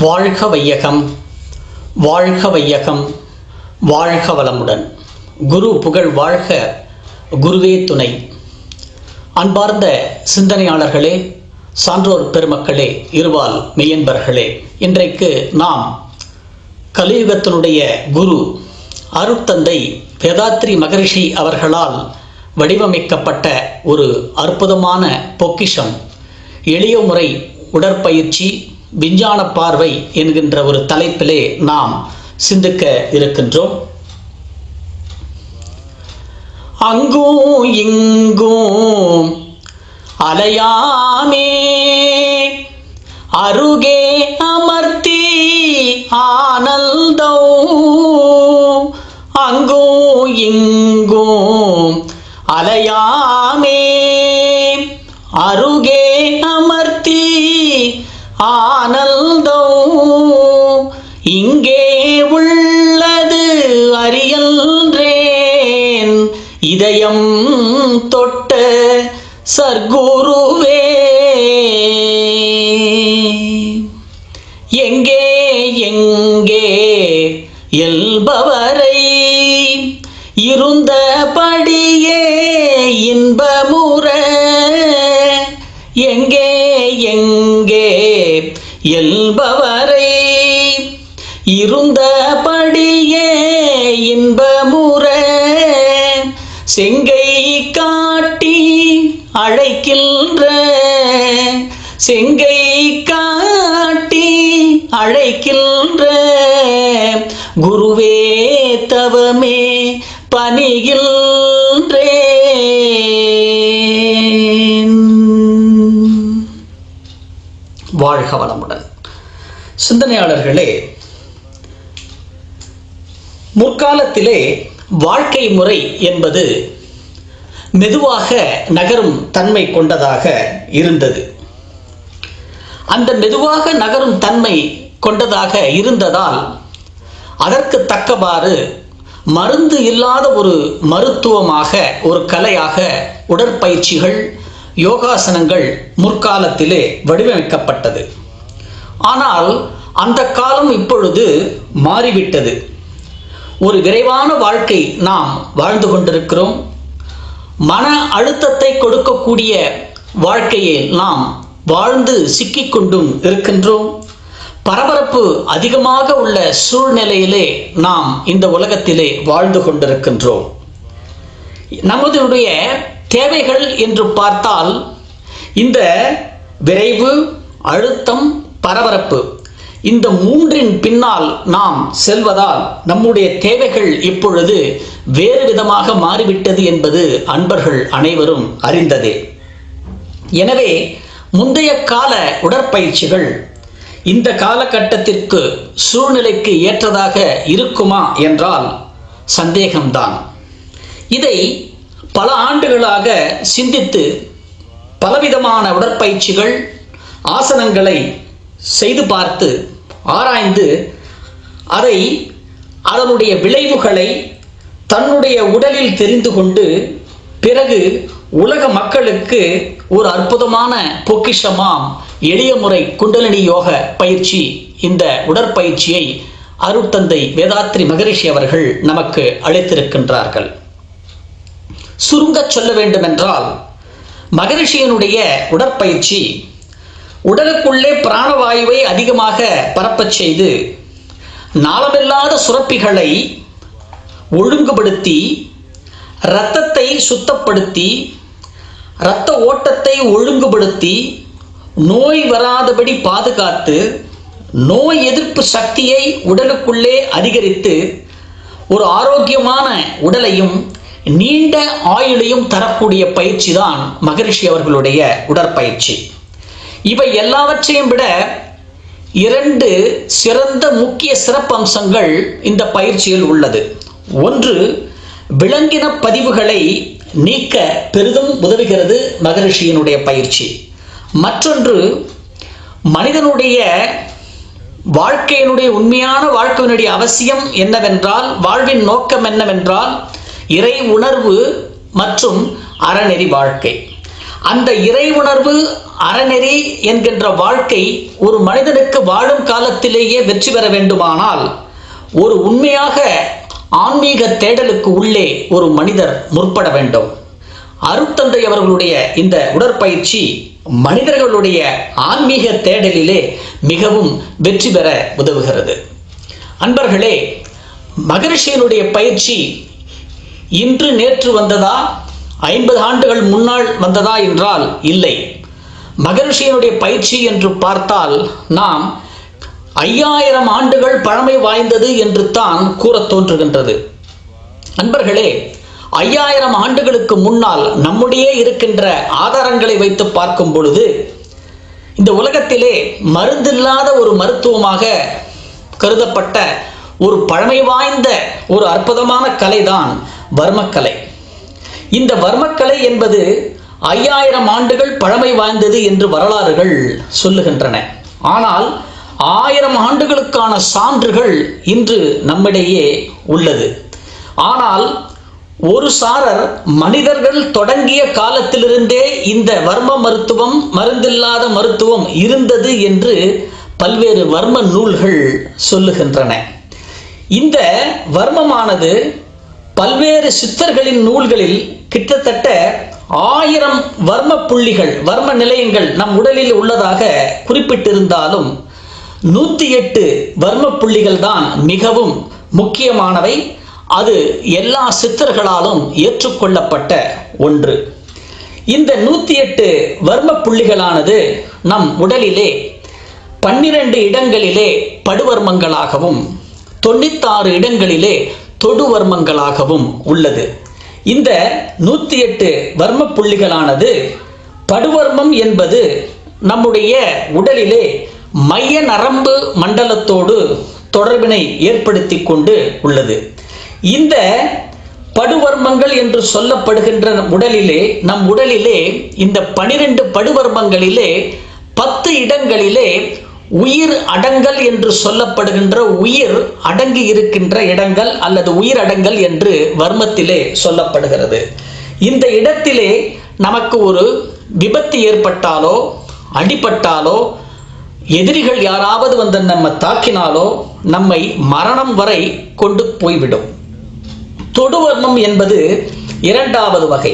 வாழ்க வையகம், வாழ்க வையகம், வாழ்க வளமுடன். குரு புகழ் வாழ்க, குருவே துணை. அன்பார்ந்த சிந்தனையாளர்களே, சான்றோர் பெருமக்களே, இருவால் மெய்யன்பர்களே, இன்றைக்கு நாம் கலியுகத்தினுடைய குரு அருட்தந்தை வேதாத்ரி மகரிஷி அவர்களால் வடிவமைக்கப்பட்ட ஒரு அற்புதமான பொக்கிஷம் எளிய முறை உடற்பயிற்சி விஞ்ஞான பார்வை என்கின்ற ஒரு தலைப்பிலே நாம் சிந்திக்க இருக்கின்றோம். அங்கும் இங்கும் அலையாமே அருகே அமர்த்தி ஆனந்தோ, அங்கும் இங்கும் அலையாமே அருகே அமர்த்தி ஆனந்தோ, இங்கே உள்ளது அறியன்றேன் இதயம் தொட்ட சர்க்குருவே. எங்கே எங்கே எல்பவரை இருந்தபடியே இன்பமுற, எங்கே எங்கே எல்பவரை இருந்தபடியே இன்பமுற, செங்கை காட்டி அழைக்கின்ற, செங்கை காட்டி அழைக்கின்ற குருவே தவமே பணிகின்றேன். வாழ்க வளமுடன். சிந்தனையாளர்களே, முற்காலத்திலே வாழ்க்கை முறை என்பது மெதுவாக நகரும் தன்மை கொண்டதாக இருந்தது. அந்த மெதுவாக நகரும் தன்மை கொண்டதாக இருந்ததால் அதற்கு தக்கவாறு மருந்து இல்லாத ஒரு மருத்துவமாக, ஒரு கலையாக உடற்பயிற்சிகள், யோகாசனங்கள் முற்காலத்திலே வடிவமைக்கப்பட்டது. ஆனால் அந்த காலம் இப்பொழுது மாறிவிட்டது. ஒரு விரைவான வாழ்க்கை நாம் வாழ்ந்து கொண்டிருக்கிறோம். மன அழுத்தத்தை கொடுக்கக்கூடிய வாழ்க்கையை நாம் வாழ்ந்து சிக்கிக்கொண்டும் இருக்கின்றோம். பரபரப்பு அதிகமாக உள்ள சூழ்நிலையிலே நாம் இந்த உலகத்திலே வாழ்ந்து கொண்டிருக்கின்றோம். நம்முடைய தேவைகள் என்று பார்த்தால் இந்த விரைவு, அழுத்தம், பரபரப்பு, இந்த மூன்றின் பின்னால் நாம் செல்வதால் நம்முடைய தேவைகள் இப்பொழுது வேறு விதமாக மாறிவிட்டது என்பது அன்பர்கள் அனைவரும் அறிந்ததே. எனவே முந்தைய கால உடற்பயிற்சிகள் இந்த காலகட்டத்திற்கு சூழ்நிலைக்கு ஏற்றதாக இருக்குமா என்றால் சந்தேகம்தான். இதை பல ஆண்டுகளாக சிந்தித்து பலவிதமான உடற்பயிற்சிகள், ஆசனங்களை செய்து பார்த்து ஆராய்ந்து அதனுடைய விளைவுகளை தன்னுடைய உடலில் தெரிந்து கொண்டு பிறகு உலக மக்களுக்கு ஒரு அற்புதமான பொக்கிஷமாம் எளிய முறை குண்டலினி யோக பயிற்சி, இந்த உடற்பயிற்சியை அருட்தந்தை வேதாத்ரி மகரிஷி அவர்கள் நமக்கு அளித்திருக்கின்றார்கள். சுருங்க சொல்ல வேண்டுமென்றால், மகரிஷியனுடைய உடற்பயிற்சி உடலுக்குள்ளே பிராணவாயுவை அதிகமாக பரப்பச் செய்து நாளமில்லாத சுரப்பிகளை ஒழுங்குபடுத்தி, இரத்தத்தை சுத்தப்படுத்தி, இரத்த ஓட்டத்தை ஒழுங்குபடுத்தி, நோய் வராதபடி பாதுகாத்து, நோய் எதிர்ப்பு சக்தியை உடலுக்குள்ளே அதிகரித்து, ஒரு ஆரோக்கியமான உடலையும் நீண்ட ஆயுளையும் தரக்கூடிய பயிற்சி தான் மகரிஷி அவர்களுடைய உடற்பயிற்சி. இவை எல்லாவற்றையும் விட இரண்டு சிறந்த முக்கிய சிறப்பம்சங்கள் இந்த பயிற்சியில் உள்ளது. ஒன்று, விலங்கின பதிவுகளை நீக்க பெரிதும் உதவுகிறது மகரிஷியினுடைய பயிற்சி. மற்றொன்று, மனிதனுடைய வாழ்க்கையினுடைய உண்மையான வாழ்க்கையினுடைய அவசியம் என்னவென்றால், வாழ்வின் நோக்கம் என்னவென்றால் இறை உணர்வு மற்றும் அறநெறி வாழ்க்கை. அந்த இறை உணர்வு அறநெறி என்கின்ற வாழ்க்கை ஒரு மனிதனுக்கு வாழும் காலத்திலேயே வெற்றி பெற வேண்டுமானால் ஒரு உண்மையாக ஆன்மீக தேடலுக்கு உள்ளே ஒரு மனிதர் முற்பட வேண்டும். அருட்தந்தை அவர்களுடைய இந்த உடற்பயிற்சி மனிதர்களுடைய ஆன்மீக தேடலிலே மிகவும் வெற்றி பெற உதவுகிறது. அன்பர்களே, மகரிஷியினுடைய பயிற்சி இன்று நேற்று வந்ததா, 50 ஆண்டுகள் முன்னால் வந்ததா என்றால் இல்லை. மகரிஷியினுடைய பயிற்சி என்று பார்த்தால் நாம் 5000 ஆண்டுகள் பழமை வாய்ந்தது என்று தான் கூற தோன்றுகின்றது. அன்பர்களே, 5000 ஆண்டுகளுக்கு முன்னால் நம்முடைய இருக்கின்ற ஆதாரங்களை வைத்து பார்க்கும் பொழுது இந்த உலகத்திலே மருந்தில்லாத ஒரு மருத்துவமாக கருதப்பட்ட ஒரு பழமை வாய்ந்த ஒரு அற்புதமான கலைதான் வர்மக்கலை. இந்த வர்மக்கலை என்பது 5000 ஆண்டுகள் பழமை வாய்ந்தது என்று வரலாறுகள் சொல்லுகின்றன. ஆனால் 1000 ஆண்டுகளுக்கான சான்றுகள் இன்று நம்மிடையே உள்ளது. ஆனால் ஒரு சாரர் மனிதர்கள் தொடங்கிய காலத்திலிருந்தே இந்த வர்ம மருத்துவம், மருந்தில்லாத மருத்துவம் இருந்தது என்று பல்வேறு வர்ம நூல்கள் சொல்லுகின்றன. இந்த வர்மமானது பல்வேறு சித்தர்களின் நூல்களில் கிட்டத்தட்ட 1000 வர்ம புள்ளிகள், வர்ம நிலையங்கள் நம் உடலில் உள்ளதாக குறிப்பிட்டிருந்தாலும் 108 வர்ம புள்ளிகள் தான் மிகவும் முக்கியமானவை. அது எல்லா சித்தர்களாலும் ஏற்றுக்கொள்ளப்பட்ட ஒன்று. இந்த 108 வர்ம புள்ளிகளானது நம் உடலிலே 12 இடங்களிலே படுவர்மங்களாகவும் 96 இடங்களிலே தொடுவர்மங்களாகவும் உள்ளது. இந்த 108 வர்ம புள்ளிகளானது, படுவர்மம் என்பது நம்முடைய உடலிலே மைய நரம்பு மண்டலத்தோடு தொடர்பினை ஏற்படுத்தி கொண்டு உள்ளது. இந்த படுவர்மங்கள் என்று சொல்லப்படுகின்ற உடலிலே, நம் உடலிலே இந்த 12 படுவர்மங்களிலே 10 இடங்களிலே உயிர் அடங்கல் என்று சொல்லப்படுகின்ற உயிர் அடங்கி இருக்கின்ற இடங்கள் அல்லது உயிர் அடங்கல் என்று வர்மத்திலே சொல்லப்படுகிறது. இந்த இடத்திலே நமக்கு ஒரு விபத்து ஏற்பட்டாலோ, அடிபட்டாலோ, எதிரிகள் யாராவது வந்து நம்ம தாக்கினாலோ நம்மை மரணம் வரை கொண்டு போய்விடும். தொடுவர்மம் என்பது 2வது வகை.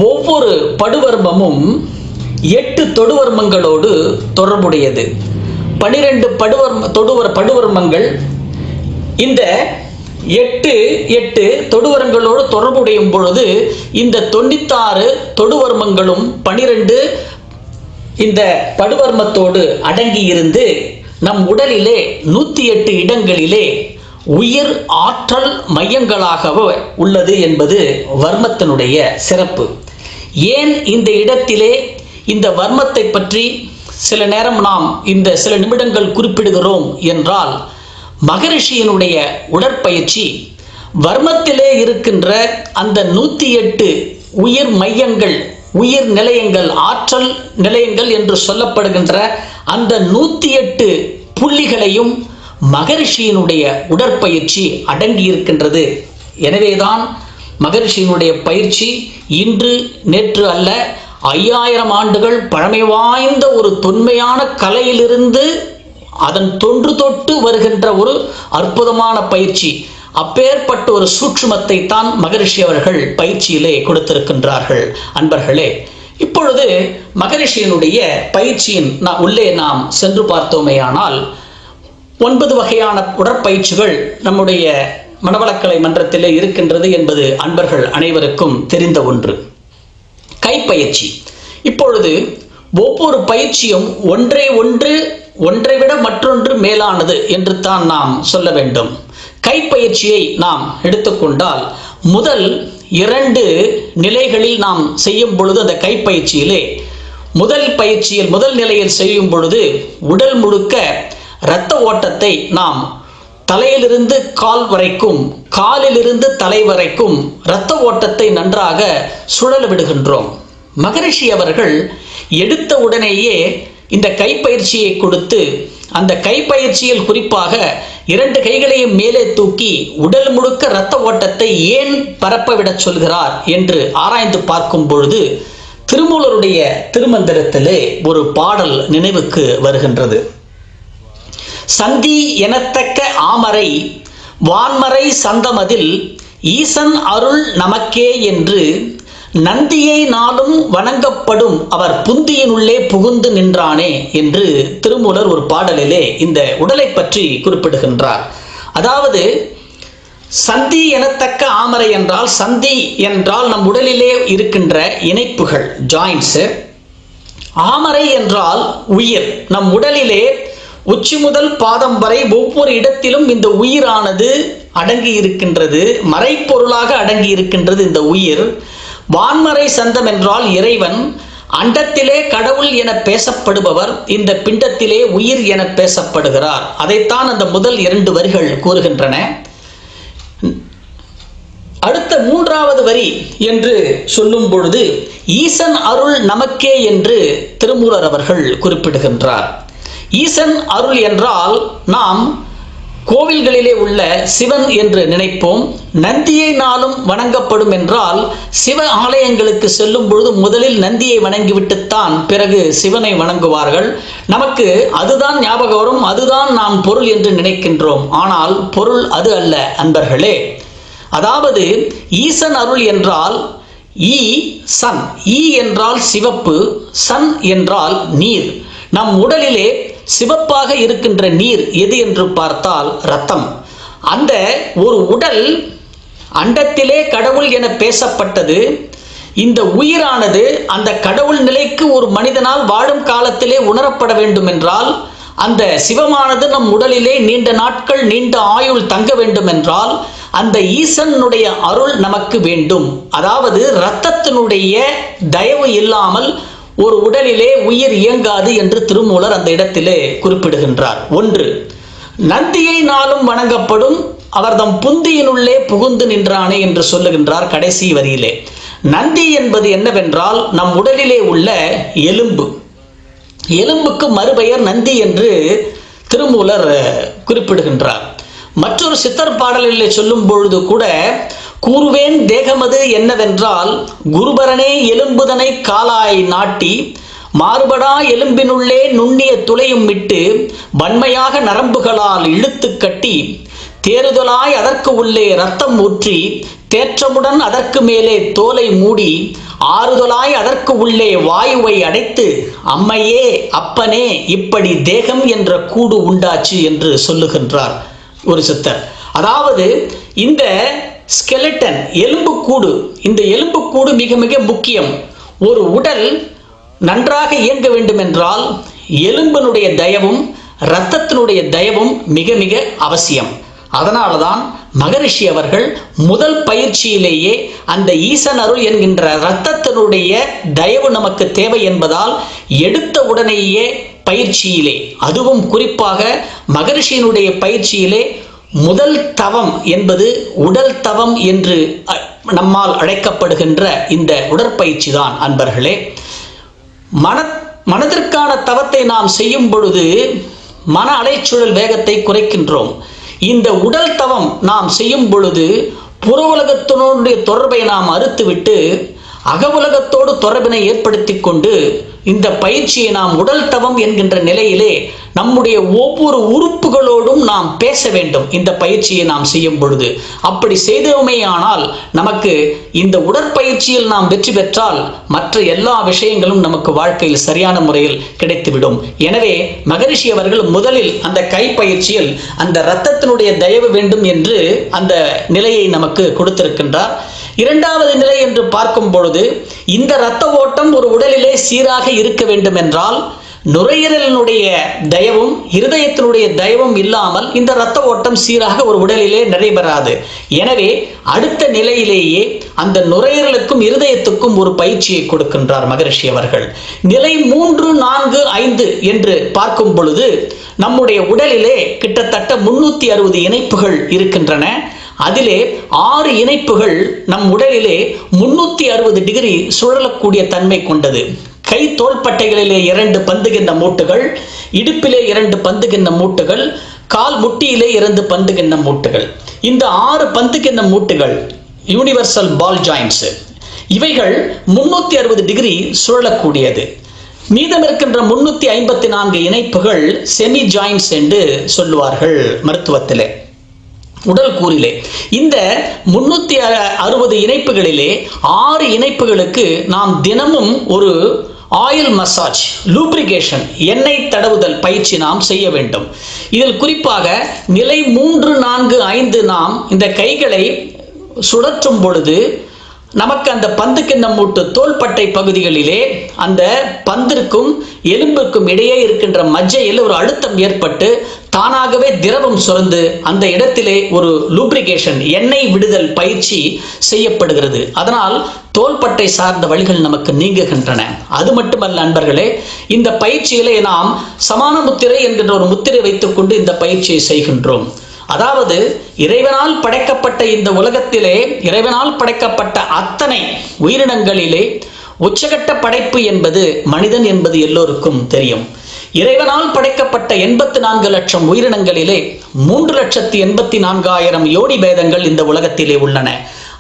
ஒவ்வொரு படுவர்மமும் 8 தொடுவர்மங்களோடு தொடர்புடையது. 12 படுவர்மங்கள் இந்த 8 தொடுவர்மங்களோடு தொடர்புடையும் பொழுது இந்த 96 தொடுவர்மங்களும் 12 இந்த படுவர்மத்தோடு அடங்கி இருந்து நம் உடலிலே 108 இடங்களிலே உயிர் ஆற்றல் மையங்களாகவே உள்ளது என்பது வர்மத்தினுடைய சிறப்பு. ஏன் இந்த இடத்திலே இந்த வர்மத்தை பற்றி சில நேரம் நாம் இந்த சில நிமிடங்கள் குறிப்பிடுகிறோம் என்றால், மகரிஷியினுடைய உடற்பயிற்சி வர்மத்திலே இருக்கின்ற அந்த 108 உயிர் மையங்கள், உயிர் நிலையங்கள், ஆற்றல் நிலையங்கள் என்று சொல்லப்படுகின்ற அந்த 108 புள்ளிகளையும் மகரிஷியினுடைய உடற்பயிற்சி அடங்கி இருக்கின்றது. எனவேதான் மகரிஷியினுடைய பயிற்சி இன்று நேற்று அல்ல, 5000 ஆண்டுகள் பழமை வாய்ந்த ஒரு தொன்மையான கலையிலிருந்து அதன் தொன்று தொட்டு வருகின்ற ஒரு அற்புதமான பயிற்சி. அப்பேற்பட்ட ஒரு சூட்சுமத்தை தான் மகரிஷி அவர்கள் பயிற்சியிலே கொடுத்திருக்கின்றார்கள். அன்பர்களே, இப்பொழுது மகரிஷியினுடைய பயிற்சியின் உள்ளே நாம் சென்று பார்த்தோமேயானால் 9 வகையான உடற்பயிற்சிகள் நம்முடைய மனவளக்கலை மன்றத்திலே இருக்கின்றது என்பது அன்பர்கள் அனைவருக்கும் தெரிந்த ஒன்று. கைப்பயிற்சி. இப்பொழுது ஒவ்வொரு பயிற்சியும் ஒன்றை விட மற்றொன்று மேலானது என்று தான் நாம் சொல்ல வேண்டும். கைப்பயிற்சியை நாம் எடுத்துக்கொண்டால் முதல் 2 நிலைகளில் நாம் செய்யும் பொழுது, அந்த கைப்பயிற்சியிலே முதல் நிலையில் செய்யும் பொழுது உடல் முழுக்க இரத்த ஓட்டத்தை நாம் தலையிலிருந்து கால் வரைக்கும், காலிலிருந்து தலை வரைக்கும் இரத்த ஓட்டத்தை நன்றாக சுழல விடுகின்றோம். மகரிஷி அவர்கள் எடுத்த உடனேயே இந்த கைப்பயிற்சியை கொடுத்து, அந்த கைப்பயிற்சியில் குறிப்பாக 2 கைகளையும் மேலே தூக்கி உடல் முழுக்க இரத்த ஓட்டத்தை ஏன் பரப்ப விட சொல்கிறார் என்று ஆராய்ந்து பார்க்கும் பொழுது திருமூலருடைய திருமந்திரத்திலே ஒரு பாடல் நினைவுக்கு வருகின்றது. சந்தி எனத்தக்க ஆமரை வான்மறை சந்தமதில் ஈசன் அருள் நமக்கே என்று நந்தியை நாளும் வணங்கப்படும் அவர் புந்தியினுள்ளே புகுந்து நின்றானே என்று திருமூலர் ஒரு பாடலிலே இந்த உடலை பற்றி குறிப்பிடுகின்றார். அதாவது சந்தி எனத்தக்க ஆமரை என்றால், சந்தி என்றால் நம் உடலிலே இருக்கின்ற இணைப்புகள், ஜாயின்ட்ஸ். ஆமரை என்றால் உயிர். நம் உடலிலே உச்சி முதல் பாதம் வரை ஒவ்வொரு இடத்திலும் இந்த உயிரானது அடங்கி இருக்கின்றது, மறைப்பொருளாக அடங்கி இருக்கின்றது இந்த உயிர். வான்மறை சந்தம் என்றால் இறைவன், அண்டத்திலே கடவுள் என பேசப்படுபவர், இந்த பிண்டத்திலே உயிர் என பேசப்படுகிறார். அதைத்தான் அந்த முதல் 2 வரிகள் கூறுகின்றன. அடுத்த 3வது வரி என்று சொல்லும் பொழுது ஈசன் அருள் நமக்கே என்று திருமூலர் அவர்கள் குறிப்பிடுகின்றார். ஈசன் அருள் என்றால் நாம் கோவில்களிலே உள்ள சிவன் என்று நினைப்போம். நந்தியை நாளும் வணங்கப்படும் என்றால் சிவ ஆலயங்களுக்கு செல்லும் பொழுது முதலில் நந்தியை வணங்கிவிட்டுத்தான் பிறகு சிவனை வணங்குவார்கள். நமக்கு அதுதான் ஞாபகம் வரும், அதுதான் நாம் பொருள் என்று நினைக்கின்றோம். ஆனால் பொருள் அது அல்ல அன்பர்களே. அதாவது ஈசன் அருள் என்றால் ஈ சன், ஈ என்றால் சிவப்பு, சன் என்றால் நீர். நம் உடலிலே சிவப்பாக இருக்கின்ற நீர் எது என்று பார்த்தால் இரத்தம். அந்த ஒரு உடல் அண்டத்திலே கடவுள் என பேசப்பட்டது. இந்த உயிரானது அந்த கடவுள் நிலைக்கு ஒரு மனிதனால் வாழும் காலத்திலே உணரப்பட வேண்டும் என்றால், அந்த சிவமானது நம் உடலிலே நீண்ட நாட்கள் நீண்ட ஆயுள் தங்க வேண்டும் என்றால் அந்த ஈசனுடைய அருள் நமக்கு வேண்டும். அதாவது இரத்தத்தினுடைய தயவு இல்லாமல் ஒரு உடலிலே உயிர் இயங்காது என்று திருமூலர் அந்த இடத்திலே குறிப்பிடுகின்றார். 1, நந்தியை நாளும் வணங்கப்படும் அவர்தம் புந்தியினுள்ளே புகுந்து நின்றானே என்று சொல்லுகின்றார் கடைசி வரியிலே. நந்தி என்பது என்னவென்றால் நம் உடலிலே உள்ள எலும்பு. எலும்புக்கு மறுபெயர் நந்தி என்று திருமூலர் குறிப்பிடுகின்றார். மற்றொரு சித்தர் பாடலிலே சொல்லும் பொழுது கூட கூறுவேன் தேகமது என்னவென்றால் குருபரனே எலும்புதனை காலாய் நாட்டி மாறுபடா எலும்பினுள்ளே நுண்ணிய துளையும் விட்டு வன்மையாக நரம்புகளால் இழுத்து கட்டி தேறுதலாய் அதற்கு உள்ளே இரத்தம் ஊற்றி தேற்றமுடன் அதற்கு மேலே தோலை மூடி ஆறுதலாய் அதற்கு உள்ளே வாயுவை அடைத்து அம்மையே அப்பனே இப்படி தேகம் என்ற கூடு உண்டாச்சு என்று சொல்லுகின்றார் ஒரு சித்தர். அதாவது இந்த ஸ்கெலட்டன், எலும்புக்கூடு, இந்த எலும்புக்கூடு மிக மிக முக்கியம். ஒரு உடல் நன்றாக இயங்க வேண்டும் என்றால் எலும்பினுடைய தயவும் இரத்தத்தினுடைய தயவும் மிக மிக அவசியம். அதனால்தான் மகரிஷி அவர்கள் முதல் பயிற்சியிலேயே அந்த ஈசன் அருள் என்கின்ற இரத்தத்தினுடைய தயவு நமக்கு தேவை என்பதால் எடுத்த உடனேயே பயிற்சியிலே, அதுவும் குறிப்பாக மகரிஷியினுடைய பயிற்சியிலே முதல் தவம் என்பது உடல் தவம் என்று நம்மால் அழைக்கப்படுகின்ற இந்த உடற்பயிற்சி தான் அன்பர்களே. மனதிற்கான தவத்தை நாம் செய்யும் பொழுது மன அலைச்சூழல் வேகத்தை குறைக்கின்றோம். இந்த உடல் தவம் நாம் செய்யும் பொழுது புற உலகத்தினுடைய தொடர்பை நாம் அறுத்துவிட்டு அக உலகத்தோடு தொடர்பினை ஏற்படுத்தி கொண்டு இந்த பயிற்சியை நாம் உடல் தவம் என்கின்ற நிலையிலே நம்முடைய ஒவ்வொரு உறுப்புகளோடும் நாம் பேச வேண்டும். இந்த பயிற்சியை நாம் செய்யும் பொழுது அப்படி செய்தோமேயானால் நமக்கு இந்த உடற்பயிற்சியில் நாம் வெற்றி பெற்றால் மற்ற எல்லா விஷயங்களும் நமக்கு வாழ்க்கையில் சரியான முறையில் கிடைத்துவிடும். எனவே மகரிஷி அவர்கள் முதலில் அந்த கை பயிற்சியில் அந்த இரத்தத்தினுடைய தயவு வேண்டும் என்று அந்த நிலையை நமக்கு கொடுத்திருக்கின்றார். 2வது நிலை என்று பார்க்கும் பொழுது இந்த இரத்த ஓட்டம் ஒரு உடலிலே சீராக இருக்க வேண்டும் என்றால் நுரையீரலினுடைய தயவும் இருதயத்தினுடைய தயவும் இல்லாமல் இந்த இரத்த ஓட்டம் சீராக ஒரு உடலிலே நடைபெறாது. எனவே அடுத்த நிலையிலேயே அந்த நுரையீரலுக்கும் இருதயத்துக்கும் ஒரு பயிற்சியை கொடுக்கின்றார் மகரிஷி அவர்கள். நிலை 3, 4, 5 என்று பார்க்கும் பொழுது நம்முடைய உடலிலே கிட்டத்தட்ட 360 இணைப்புகள் இருக்கின்றன. அதிலே 6 இணைப்புகள் நம் உடலிலே 360 டிகிரி சுழலக்கூடிய தன்மை கொண்டது. கை தோள்பட்டைகளிலே 2 பந்துகின்ற மூட்டுகள், இடுப்பிலே 2 பந்துகின்ற மூட்டுகள், கால் முட்டியிலே 2 பந்துகின்ற மூட்டுகள். இந்த 6 பந்துகின்ற மூட்டுகள் யூனிவர்சல் பால் ஜாயின்ட்ஸ். இவைகள் 360 டிகிரி சுழலக்கூடியது. மீதம் இருக்கின்ற 354 இணைப்புகள் செமி ஜாயின்ட்ஸ் என்று சொல்லுவார்கள் மருத்துவத்திலே, உடல் கூறிலே. இந்த 360 இணைப்புகளிலே 6 இணைப்புகளுக்கு நாம் தினமும் ஒரு ஆயில் மசாஜ், லூப்ரிகேஷன், எண்ணெய் தடவுதல் பயிற்சி நாம் செய்ய வேண்டும். இதில் குறிப்பாக நிலை 3, 4, 5 நாம் இந்த கைகளை சுழற்றும் பொழுது நமக்கு அந்த பந்து கிண்ணம் மூட்டு தோள்பட்டை பகுதிகளிலே அந்த பந்திற்கும் எலும்பிற்கும் இடையே இருக்கின்ற மஜ்ஜையில் ஒரு அழுத்தம் ஏற்பட்டு தானாகவே திரவம் சுரந்து அந்த இடத்திலே ஒரு லூப்ரிகேஷன், எண்ணெய் விடுதல் பயிற்சி செய்யப்படுகிறது. அதனால் தோள்பட்டை சார்ந்த வழிகள் நமக்கு நீங்குகின்றன. அது மட்டுமல்ல நண்பர்களே, இந்த பயிற்சியிலே நாம் சமான முத்திரை என்கின்ற ஒரு முத்திரை வைத்துக்கொண்டு இந்த பயிற்சியை செய்கின்றோம். அதாவது இறைவனால் படைக்கப்பட்ட இந்த உலகத்திலே, இறைவனால் படைக்கப்பட்ட அத்தனை உயிரினங்களிலே உச்சகட்ட படைப்பு என்பது மனிதன் என்பது எல்லோருக்கும் தெரியும். இறைவனால் படைக்கப்பட்ட 84 லட்சம் உயிரினங்களிலே 3,84,000 யோனி பேதங்கள் இந்த உலகத்திலே உள்ளன.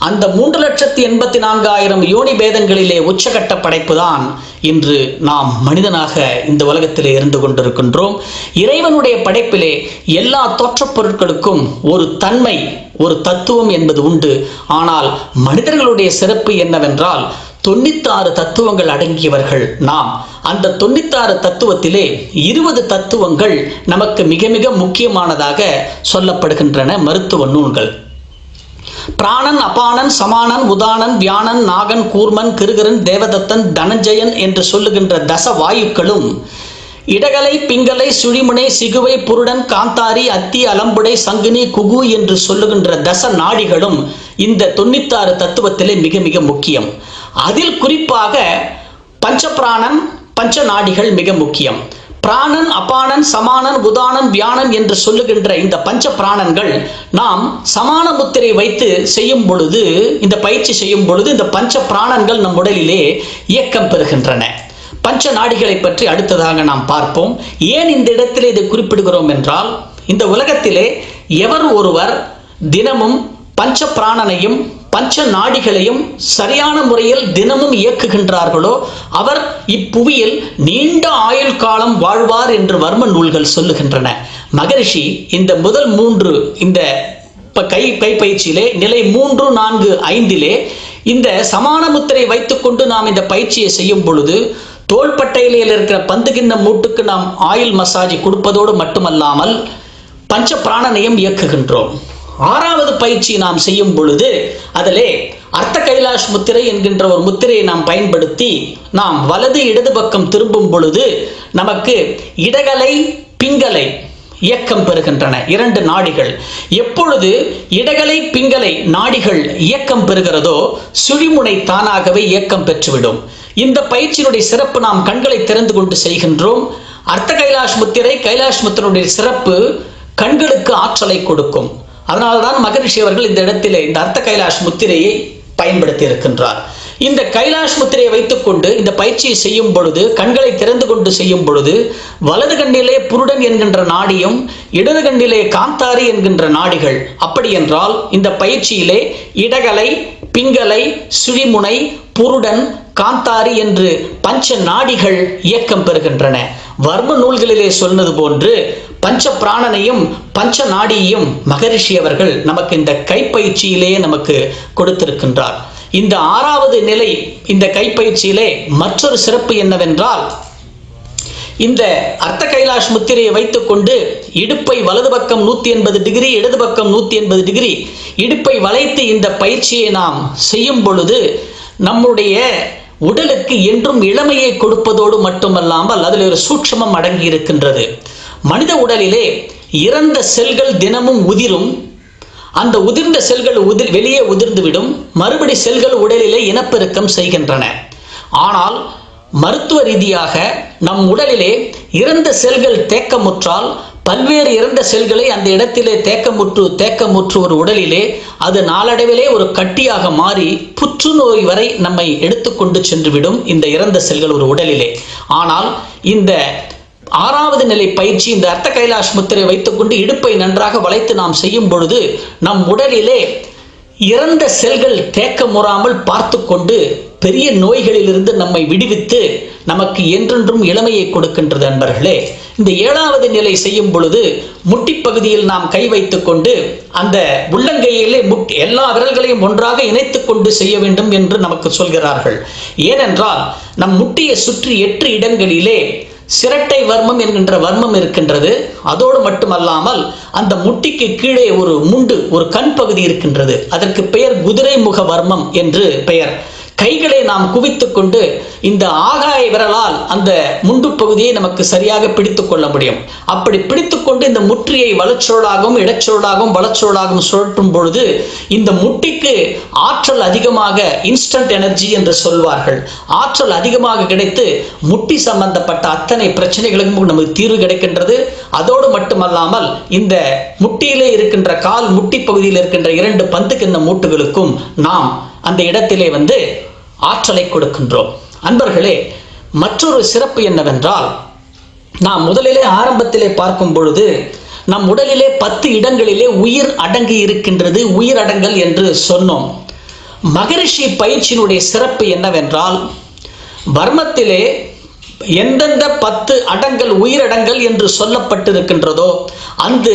அந்த 3,84,000 யோனி பேதங்களிலே உச்சகட்ட படைப்பு தான் இன்று நாம் மனிதனாக இந்த உலகத்திலே இருந்து கொண்டிருக்கின்றோம். இறைவனுடைய படைப்பிலே எல்லா தோற்றப் பொருட்களுக்கும் ஒரு தன்மை, ஒரு தத்துவம் என்பது உண்டு. ஆனால் மனிதர்களுடைய சிறப்பு என்னவென்றால் 96 தத்துவங்கள் அடங்கியவர்கள் நாம். அந்த 96 தத்துவத்திலே 20 தத்துவங்கள் நமக்கு மிக மிக முக்கியமானதாக சொல்லப்படுகின்றன மருத்துவ நூல்கள். பிராணன், அபானன், சமானன், உதானன், வியானன், நாகன், கூர்மன், கிருகரன், தேவதத்தன், தனஞ்சயன் என்று சொல்லுகின்ற தச வாயுக்களும் இடகலை, பிங்கலை, சுழிமுனை, சிகுவை, புருடன், காந்தாரி, அத்தி, அலம்புடை, சங்கினி, குகு என்று சொல்லுகின்ற தச நாடிகளும் இந்த 96 தத்துவத்திலே மிக மிக முக்கியம். அதில் குறிப்பாக பஞ்சபிராணன், பஞ்ச நாடிகள் மிக முக்கியம். பிராணன், அபானன், சமானன், உதானன், வியானன் என்று சொல்லுகின்ற இந்த பஞ்ச பிராணன்கள் நாம் சமான முத்திரை வைத்து செய்யும் பொழுது, இந்த பயிற்சி செய்யும் பொழுது இந்த பஞ்ச பிராணன்கள் நம் உடலிலே இயக்கம் பெறுகின்றன. பஞ்ச நாடிகளை பற்றி அடுத்ததாக நாம் பார்ப்போம். ஏன் இந்த இடத்திலே இதை குறிப்பிடுகிறோம் என்றால், இந்த உலகத்திலே எவர் ஒருவர் தினமும் பஞ்ச பிராணனையும் பஞ்ச நாடிகளையும் சரியான முறையில் தினமும் இயக்குகின்றார்களோ அவர் இப்புவியில் நீண்ட ஆயுள் காலம் வாழ்வார் என்று வர்ம நூல்கள் சொல்லுகின்றன. மகரிஷி இந்த முதல் 3 இந்த கை பயிற்சியிலே நிலை 3, 4, 5 இந்த சமான முத்திரை வைத்துக்கொண்டு நாம் இந்த பயிற்சியை செய்யும் பொழுது தோள்பட்டையிலே இருக்கிற பந்து கிண்ணம் மூட்டுக்கு நாம் ஆயில் மசாஜ் கொடுப்பதோடு மட்டுமல்லாமல் பஞ்ச பிராணனையும் இயக்குகின்றோம். 6வது பயிற்சி நாம் செய்யும் பொழுது அதிலே அர்த்த கைலாஷ் முத்திரை என்கின்ற ஒரு முத்திரையை நாம் பயன்படுத்தி நாம் வலது இடது பக்கம் திரும்பும் பொழுது நமக்கு இடகலை, பிங்கலை இயக்கம் பெறுகின்றன 2 நாடிகள். எப்பொழுது இடகலை, பிங்கலை நாடிகள் இயக்கம் பெறுகிறதோ சுழிமுனை தானாகவே இயக்கம் பெற்றுவிடும். இந்த பயிற்சியினுடைய சிறப்பு, நாம் கண்களை திறந்து கொண்டு செய்கின்றோம். அர்த்த கைலாஷ் முத்திரை, கைலாஷ் முத்திரையுடைய சிறப்பு கண்களுக்கு ஆற்றலை கொடுக்கும். அதனால்தான் மகரிஷி அவர்கள் இந்த இடத்திலே இந்த அர்த்த கைலாஷ் முத்திரையை பயன்படுத்தி இருக்கின்றார். இந்த கைலாஷ் முத்திரையை வைத்துக்கொண்டு இந்த பயிற்சியை செய்யும் பொழுது, கண்களை திறந்து கொண்டு செய்யும் பொழுது வலது கண்ணிலே புருடன் என்கின்ற நாடியும் இடது கண்ணிலே காந்தாரி என்கின்ற நாடிகள். அப்படி என்றால் இந்த பயிற்சியிலே இடகலை, பிங்கலை, சுழிமுனை, புருடன், காந்தாரி என்று பஞ்ச நாடிகள் இயக்கம் பெறுகின்றன. வர்ம நூல்களிலே சொன்னது போன்று பஞ்ச பிராணனையும் பஞ்ச நாடியையும் மகரிஷி அவர்கள் நமக்கு இந்த கைப்பயிற்சியிலேயே நமக்கு கொடுத்திருக்கின்றார். இந்த 6வது நிலை இந்த கைப்பயிற்சியிலே மற்றொரு சிறப்பு என்னவென்றால், இந்த அர்த்த கைலாஷ் முத்திரையை வைத்துக்கொண்டு இடுப்பை வலது பக்கம் 180 டிகிரி, இடது பக்கம் 180 டிகிரி இடுப்பை வளைத்து இந்த பயிற்சியை நாம் செய்யும் பொழுது நம்முடைய உடலுக்கு என்றும் இளமையை கொடுப்பதோடு மட்டுமல்லாமல் அதில் ஒரு சூட்சமம் அடங்கி இருக்கின்றது. மனித உடலிலே இறந்த செல்கள் தினமும் உதிரும். அந்த உதிர்ந்த செல்கள் வெளியே உதிர்ந்துவிடும். மறுபடி செல்கள் உடலிலே இனப்பெருக்கம் செய்கின்றன. ஆனால் மருத்துவ ரீதியாக நம் உடலிலே இறந்த செல்கள் தேக்கமுற்றால் பல்வேறு இறந்த செல்களை அந்த இடத்திலே தேக்கமுற்று ஒரு உடலிலே அது நாளடைவிலே ஒரு கட்டியாக மாறி புற்றுநோய் வரை நம்மை எடுத்துக்கொண்டு சென்றுவிடும் இந்த இறந்த செல்கள் ஒரு உடலிலே. ஆனால் இந்த 6வது நிலை பயிற்சி, இந்த அர்த்த கைலாஷ் முத்திரை வைத்துக்கொண்டு இடுப்பை நன்றாக வளைத்து நாம் செய்யும் பொழுது நம் உடலிலே இறந்த செல்கள் தேக்கமுறாமல் பார்த்து கொண்டு பெரிய நோய்களிலிருந்து நம்மை விடுவித்து நமக்கு என்றென்றும் இளமையை கொடுக்கின்றது. அன்பர்களே, இந்த 7வது நிலை செய்யும் பொழுது முட்டி பகுதியில் நாம் கை வைத்துக் கொண்டு அந்த உள்ளங்கையிலே எல்லா விரல்களையும் ஒன்றாக இணைத்துக் கொண்டு செய்ய வேண்டும் என்று நமக்கு சொல்கிறார்கள். ஏனென்றால் நம் முட்டியை சுற்றி 8 இடங்களிலே சிரட்டை வர்மம் என்கின்ற வர்மம் இருக்கின்றது. அதோடு மட்டுமல்லாமல் அந்த முட்டிக்கு கீழே ஒரு கண் பகுதி இருக்கின்றது. அதற்கு பெயர் குதிரை முக வர்மம் என்று பெயர். கைகளை நாம் குவித்துக் கொண்டு இந்த ஆகாய விரலால் அந்த முண்டு பகுதியை நமக்கு சரியாக பிடித்துக் கொள்ள முடியும். அப்படி பிடித்துக்கொண்டு இந்த முற்றியை வலச்சுழலாகவும் இடச்சுழலாகவும் வலச்சுழலாகவும் சுழற்றும் பொழுது இந்த முட்டிக்கு ஆற்றல் அதிகமாக, இன்ஸ்டன்ட் எனர்ஜி என்று சொல்வார்கள், ஆற்றல் அதிகமாக கிடைத்து முட்டி சம்பந்தப்பட்ட அத்தனை பிரச்சனைகளுக்கும் நமக்கு தீர்வு கிடைக்கின்றது. அதோடு மட்டுமல்லாமல் இந்த முட்டியிலே இருக்கின்ற கால் முட்டி பகுதியில் இருக்கின்ற 2 பந்துக்கிண்ண மூட்டுகளுக்கும் நாம் அந்த இடத்திலே ஆற்றலை கொடுக்கின்றோம். அன்பர்களே, மற்றொரு சிறப்பு என்னவென்றால், நாம் முதலிலே ஆரம்பத்திலே பார்க்கும் பொழுது நம் உடலிலே 10 இடங்களிலே உயிர் அடங்கி இருக்கின்றது, உயிர் அடங்கல் என்று சொன்னோம். மகரிஷி பயிற்சியினுடைய சிறப்பு என்னவென்றால், வர்மத்திலே எந்தெந்த 10 அடங்கல் உயிரடங்கல் என்று சொல்லப்பட்டிருக்கின்றதோ அந்த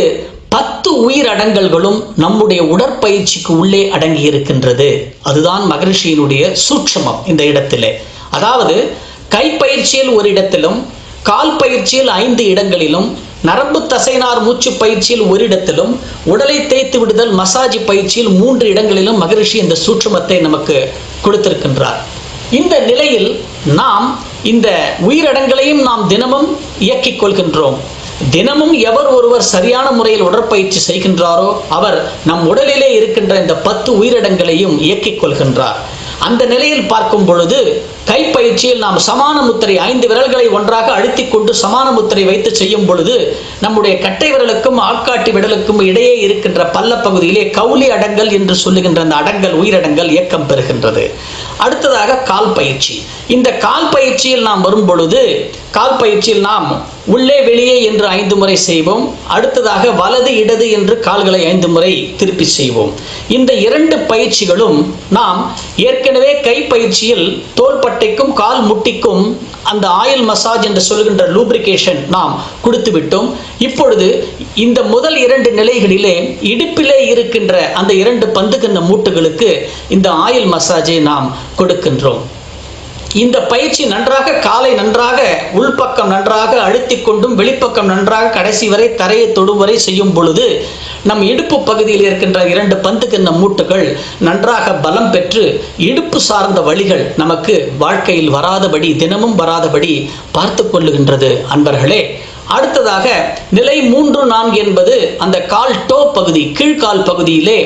10 உயிரடங்கல்களும் நம்முடைய உடற்பயிற்சிக்கு உள்ளே அடங்கி இருக்கின்றது. அதுதான் மகரிஷியினுடைய சூட்சமம் இந்த இடத்திலே. அதாவது கைப்பயிற்சியில் ஒரு இடத்திலும், கால் பயிற்சியில் 5 இடங்களிலும், நரம்பு தசைநார் மூச்சு பயிற்சியில் ஒரு இடத்திலும், உடலை தேய்த்து விடுதல் மசாஜ் பயிற்சியில் 3 இடங்களிலும் மகரிஷி இந்த சூட்சமத்தை நமக்கு கொடுத்திருக்கின்றார். இந்த நிலையில் நாம் இந்த உயிரடங்களையும் நாம் தினமும் இயக்கிக் கொள்கின்றோம். தினமும் எவர் ஒருவர் சரியான முறையில் உடற்பயிற்சி செய்கின்றாரோ அவர் நம் உடலிலே இருக்கின்ற இந்த 10 உயிரிடங்களையும் இயக்கிக் கொள்கின்றார். அந்த நிலையில் பார்க்கும் பொழுது கைப்பயிற்சியில் நாம் சமான முத்திரை 5 விரல்களை ஒன்றாக அழுத்திக் கொண்டு சமான முத்திரை வைத்து செய்யும் பொழுது நம்முடைய கட்டை விரலுக்கும் ஆள்காட்டி விரலுக்கும் இடையே இருக்கின்ற பள்ள பகுதியிலே கவுளி அடங்கல் என்று சொல்லுகின்ற அந்த அடங்கல் உயிரடங்கல் இயக்கம் பெறுகின்றது. அடுத்ததாக கால் பயிற்சி. இந்த கால் பயிற்சியில் நாம் வரும் பொழுது கால் பயிற்சியில் நாம் உள்ளே வெளியே என்று 5 முறை செய்வோம். அடுத்ததாக வலது இடது என்று கால்களை 5 முறை திருப்பி செய்வோம். இந்த 2 பயிற்சிகளும் நாம் ஏற்கனவே கை பயிற்சியில் தோள்பட்டைக்கும் கால் முட்டிக்கும் அந்த ஆயில் மசாஜ் என்று சொல்கின்ற லூப்ரிகேஷன் நாம் கொடுத்து விட்டோம். இப்பொழுது இந்த முதல் 2 நிலைகளிலே இடுப்பிலே இருக்கின்ற அந்த 2 பந்துக்கிண்ண மூட்டுகளுக்கு இந்த ஆயில் மசாஜை நாம் கொடுக்கின்றோம். இந்த பயிற்சி நன்றாக காலை நன்றாக உள்பக்கம் நன்றாக அழுத்தி கொண்டும் வெளிப்பக்கம் நன்றாக கடைசி வரை தரையை தொடும் வரை செய்யும் பொழுது நம் இடுப்பு பகுதியில் இருக்கின்ற 2 பந்துக்கிண்ண மூட்டுகள் நன்றாக பலம் பெற்று இடுப்பு சார்ந்த வலிகள் நமக்கு வாழ்க்கையில் வராதபடி, தினமும் வராதபடி பார்த்து கொள்ளுகின்றது. அன்பர்களே, அடுத்ததாக நிலை 3, 4 என்பது அந்த கால் டோ பகுதி, கீழ்கால் பகுதியிலே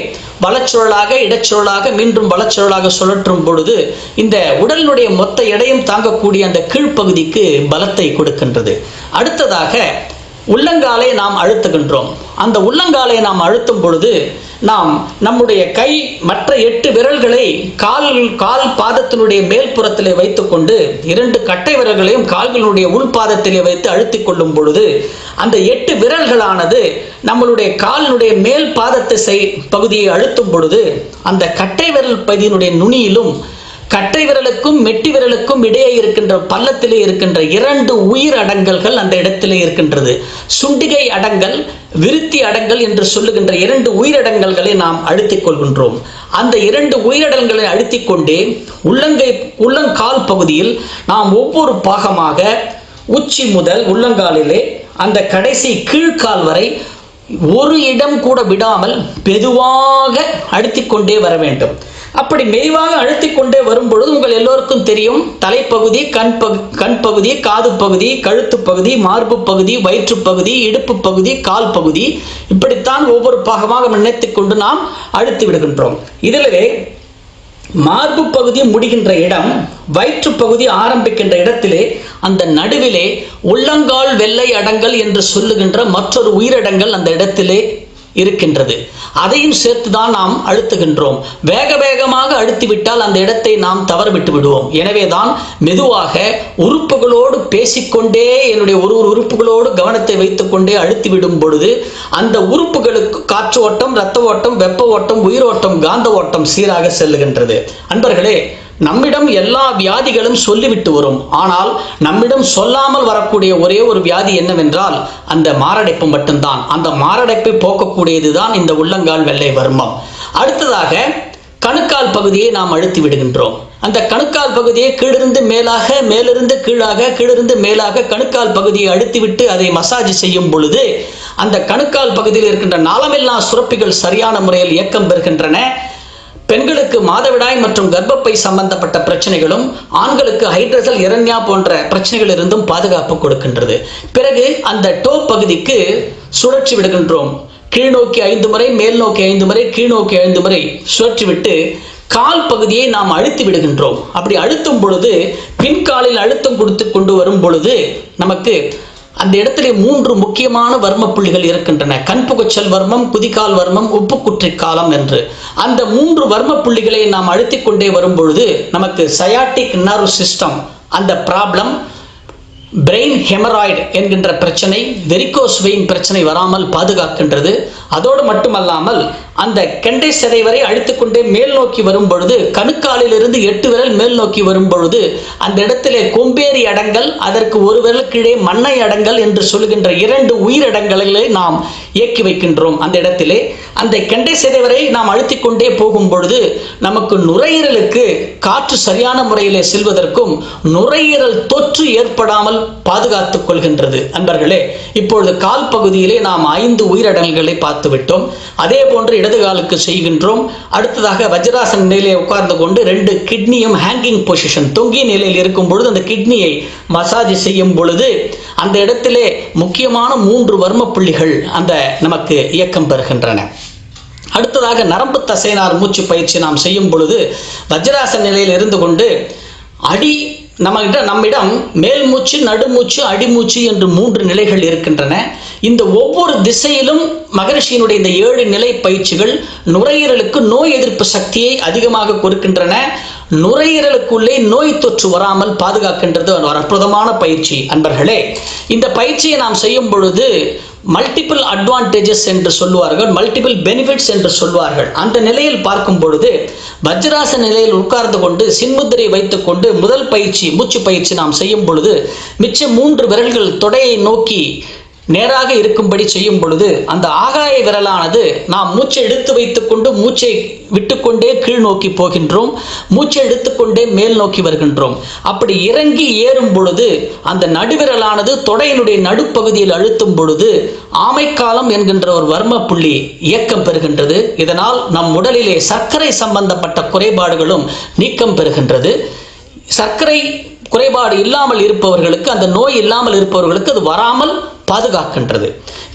வலச்சுழலாக இடச்சுழலாக மீண்டும் வலச்சுழலாக சுழற்றும் பொழுது இந்த உடலினுடைய மொத்த எடையும் தாங்கக்கூடிய அந்த கீழ்ப்பகுதிக்கு பலத்தை கொடுக்கின்றது. அடுத்ததாக உள்ளங்காலை நாம் அழுத்துகின்றோம். அந்த உள்ளங்காலை நாம் அழுத்தும் பொழுது நாம் நம்முடைய கை மற்ற 8 விரல்களை கால் பாதத்தினுடைய மேல் புறத்திலே வைத்துக்கொண்டு 2 கட்டை விரல்களையும் கால்களுடைய உள்பாதத்திலே வைத்து அழுத்திக் கொள்ளும் பொழுது அந்த 8 விரல்களானது நம்மளுடைய காலினுடைய மேல் பாதத்தை பகுதியை அழுத்தும் பொழுது அந்த கட்டை விரல் பகுதியினுடைய நுனியிலும் கட்டை விரலுக்கும் மெட்டி விரலுக்கும் இடையே இருக்கின்ற பள்ளத்திலே இருக்கின்ற 2 உயிர் அடங்கல்கள் அந்த இடத்திலே இருக்கின்றது. சுண்டிகை அடங்கல், விருத்தி அடங்கல் என்று சொல்லுகின்ற 2 உயிரடங்கல்களை நாம் அழுத்திக் கொள்கின்றோம். அந்த 2 உயிரடங்கல்களை அழுத்திக் கொண்டே உள்ளங்கால் பகுதியில் நாம் ஒவ்வொரு பாகமாக உச்சி முதல் உள்ளங்காலிலே அந்த கடைசி கீழ்கால் வரை ஒரு இடம் கூட விடாமல் மெதுவாக அழுத்திக் கொண்டே வர வேண்டும். அப்படி மெதுவாக அழுத்திக் கொண்டே வரும்பொழுது உங்கள் எல்லோருக்கும் தெரியும், தலைப்பகுதி, கண் பகுதி, காது பகுதி, கழுத்து பகுதி, மார்பு பகுதி, வயிற்று பகுதி, இடுப்பு பகுதி, கால் பகுதி, இப்படித்தான் ஒவ்வொரு பாகமாக நினைத்துக் கொண்டு நாம் அழுத்தி விடுகின்றோம். இதிலே மார்பு பகுதி முடிகின்ற இடம், வயிற்று பகுதி ஆரம்பிக்கின்ற இடத்திலே அந்த நடுவிலே உள்ளங்கால் வெள்ளை அடங்கல் என்று சொல்லுகின்ற மற்றொரு உயிரடங்கல் அந்த இடத்திலே இருக்கின்றது. அதையும் சேர்த்துதான் நாம் அழுத்துகின்றோம். வேக வேகமாக அழுத்திவிட்டால் அந்த இடத்தை நாம் தவற விட்டு விடுவோம். எனவேதான் மெதுவாக உறுப்புகளோடு பேசிக்கொண்டே என்னுடைய ஒரு உறுப்புகளோடு கவனத்தை வைத்துக் கொண்டே அழுத்தி விடும் பொழுது அந்த உறுப்புகளுக்கு காற்று ஓட்டம், இரத்த ஓட்டம், வெப்ப ஓட்டம், உயிரோட்டம், காந்த ஓட்டம் சீராக செல்லுகின்றது. அன்பர்களே, நம்மிடம் எல்லா வியாதிகளும் சொல்லிவிட்டு வரும். ஆனால் நம்மிடம் சொல்லாமல் வரக்கூடிய ஒரே ஒரு வியாதி என்னவென்றால் அந்த மாரடைப்பு மட்டும்தான். அந்த மாரடைப்பை போக்கக்கூடியதுதான் இந்த உள்ளங்கால் வெள்ளை வர்மம். அடுத்ததாக கணுக்கால் பகுதியை நாம் அழுத்தி விடுகின்றோம். அந்த கணுக்கால் பகுதியை கீழிருந்து மேலாக, மேலிருந்து கீழாக, கீழிருந்து மேலாக கணுக்கால் பகுதியை அழுத்திவிட்டு அதை மசாஜ் செய்யும் பொழுது அந்த கணுக்கால் பகுதியில் இருக்கின்ற நாளமில்லா சுரப்பிகள் சரியான முறையில் இயக்கம் பெறுகின்றன. பெண்களுக்கு மாதவிடாய் மற்றும் கர்ப்பப்பை சம்பந்தப்பட்ட பிரச்சனைகளும், ஆண்களுக்கு ஹைட்ரசல், இரண்யா போன்ற பிரச்சனைகள் இருந்தும் பாதுகாப்பு கொடுக்கின்றது. பிறகு அந்த டோ பகுதிக்கு சுழற்சி விடுகின்றோம். கீழ்நோக்கி 5 முறை, மேல் நோக்கி 5 முறை, கீழ்நோக்கி 5 முறை சுழற்றிவிட்டு கால் பகுதியை நாம் அழுத்தி விடுகின்றோம். அப்படி அழுத்தும் பொழுது பின்காலில் அழுத்தம் கொடுத்து கொண்டு வரும் பொழுது நமக்கு அந்த இடத்திலே 3 முக்கியமான வர்ம புள்ளிகள் இருக்கின்றன. கண்புகச்சல் வர்மம், குதிகால் வர்மம், உப்புக்குற்றி காலம் என்று. அந்த 3 வர்ம புள்ளிகளை நாம் அழுத்திக் கொண்டே வரும் பொழுது நமக்கு சயாட்டிக் நர்வ் சிஸ்டம் அந்த ப்ராப்ளம், பிரெயின் ஹெமராய்டு என்கின்ற பிரச்சனை, வெரிகோஸ் வெயின் பிரச்சனை வராமல் பாதுகாக்கின்றது. அதோடு மட்டுமல்லாமல் அந்த கெண்டை சதை வரை அழுத்திக்கொண்டே மேல் நோக்கி வரும் பொழுது, கணுக்காலில் இருந்து 8 விரல் மேல் நோக்கி வரும் பொழுது அந்த இடத்திலே கொம்பேறி அடங்கல், அதற்கு 1 விரல் கீழே மண்ணை அடங்கல் என்று சொல்கின்ற 2 உயிரடங்கல்களை நாம் இயக்கி வைக்கின்றோம். அந்த இடத்திலே அந்த கெண்டை சதை வரை நாம் அழுத்திக் கொண்டே போகும் பொழுது நமக்கு நுரையீரலுக்கு காற்று சரியான முறையிலே செல்வதற்கும் நுரையீரல் தொற்று ஏற்படாமல் பாதுகாத்துக் கொள்கின்றது. அன்பர்களே, இப்பொழுது கால் பகுதியிலே நாம் 5 உயிரடங்கல்களை பார்த்து விட்டோம். அதே போன்று இடது காலுக்கு செய்கின்றோம். அடுத்ததாக வஜ்ராசன நிலையிலே உட்கார்ந்து கொண்டு 2 கிட்னியும் ஹேங்கிங் பொசிஷன், தொங்கிய நிலையில் இருக்கும் பொழுது அந்த கிட்னியை மசாஜ் செய்யும் பொழுது அந்த இடத்திலே முக்கியமான 3 வர்ம புள்ளிகள் அந்த நமக்கு இயக்கம் பெறுகின்றன. அடுத்ததாக நரம்பு தசைநார் மூச்சு பயிற்சி நாம் செய்யும் பொழுது வஜ்ராசன நிலையில் இருந்து கொண்டு நம்மிடம் மேல் மூச்சு, நடுமூச்சு, அடிமூச்சு என்று 3 நிலைகள் இருக்கின்றன. இந்த ஒவ்வொரு திசையிலும் மகரிஷியினுடைய இந்த 7 நிலை பயிற்சிகள் நுரையீரலுக்கு நோய் எதிர்ப்பு சக்தியை அதிகமாக கொடுக்கின்றன. நுரையீரலுக்குள்ளே நோய் தொற்று வராமல் பாதுகாக்கின்றது. ஒரு அற்புதமான பயிற்சி. அன்பர்களே, இந்த பயிற்சியை நாம் செய்யும் பொழுது மல்டிபிள் அட்வான்டேஜஸ் என்று சொல்லுவார்கள், மல்டிபிள் பெனிஃபிட்ஸ் என்று சொல்வார்கள். அந்த நிலையில் பார்க்கும் பொழுது வஜ்ராசன நிலையில் உட்கார்ந்து கொண்டு சின்முத்திரை வைத்துக் கொண்டு முதல் பயிற்சி, மூச்சு பயிற்சி நாம் செய்யும் பொழுது மிச்ச 3 விரல்கள் தொடையை நோக்கி நேராக இருக்கும்படி செய்யும் பொழுது அந்த ஆகாய விரலானது நாம் மூச்சை எடுத்து வைத்துக் கொண்டு மூச்சை விட்டுக்கொண்டே கீழ் நோக்கி போகின்றோம், மூச்சை எடுத்துக்கொண்டே மேல் நோக்கி வருகின்றோம். அப்படி இறங்கி ஏறும் பொழுது அந்த நடுவிரலானது தொடையினுடைய நடுப்பகுதியில் அழுத்தும் பொழுது ஆமைக்காலம் என்கின்ற ஒரு வர்ம புள்ளி இயக்கம் பெறுகின்றது. இதனால் நம் உடலிலே சர்க்கரை சம்பந்தப்பட்ட குறைபாடுகளும் நீக்கம் பெறுகின்றது. சர்க்கரை குறைபாடு இல்லாமல் இருப்பவர்களுக்கு, அந்த நோய் இல்லாமல் இருப்பவர்களுக்கு அது வராமல் பாதுகாக்கின்றது.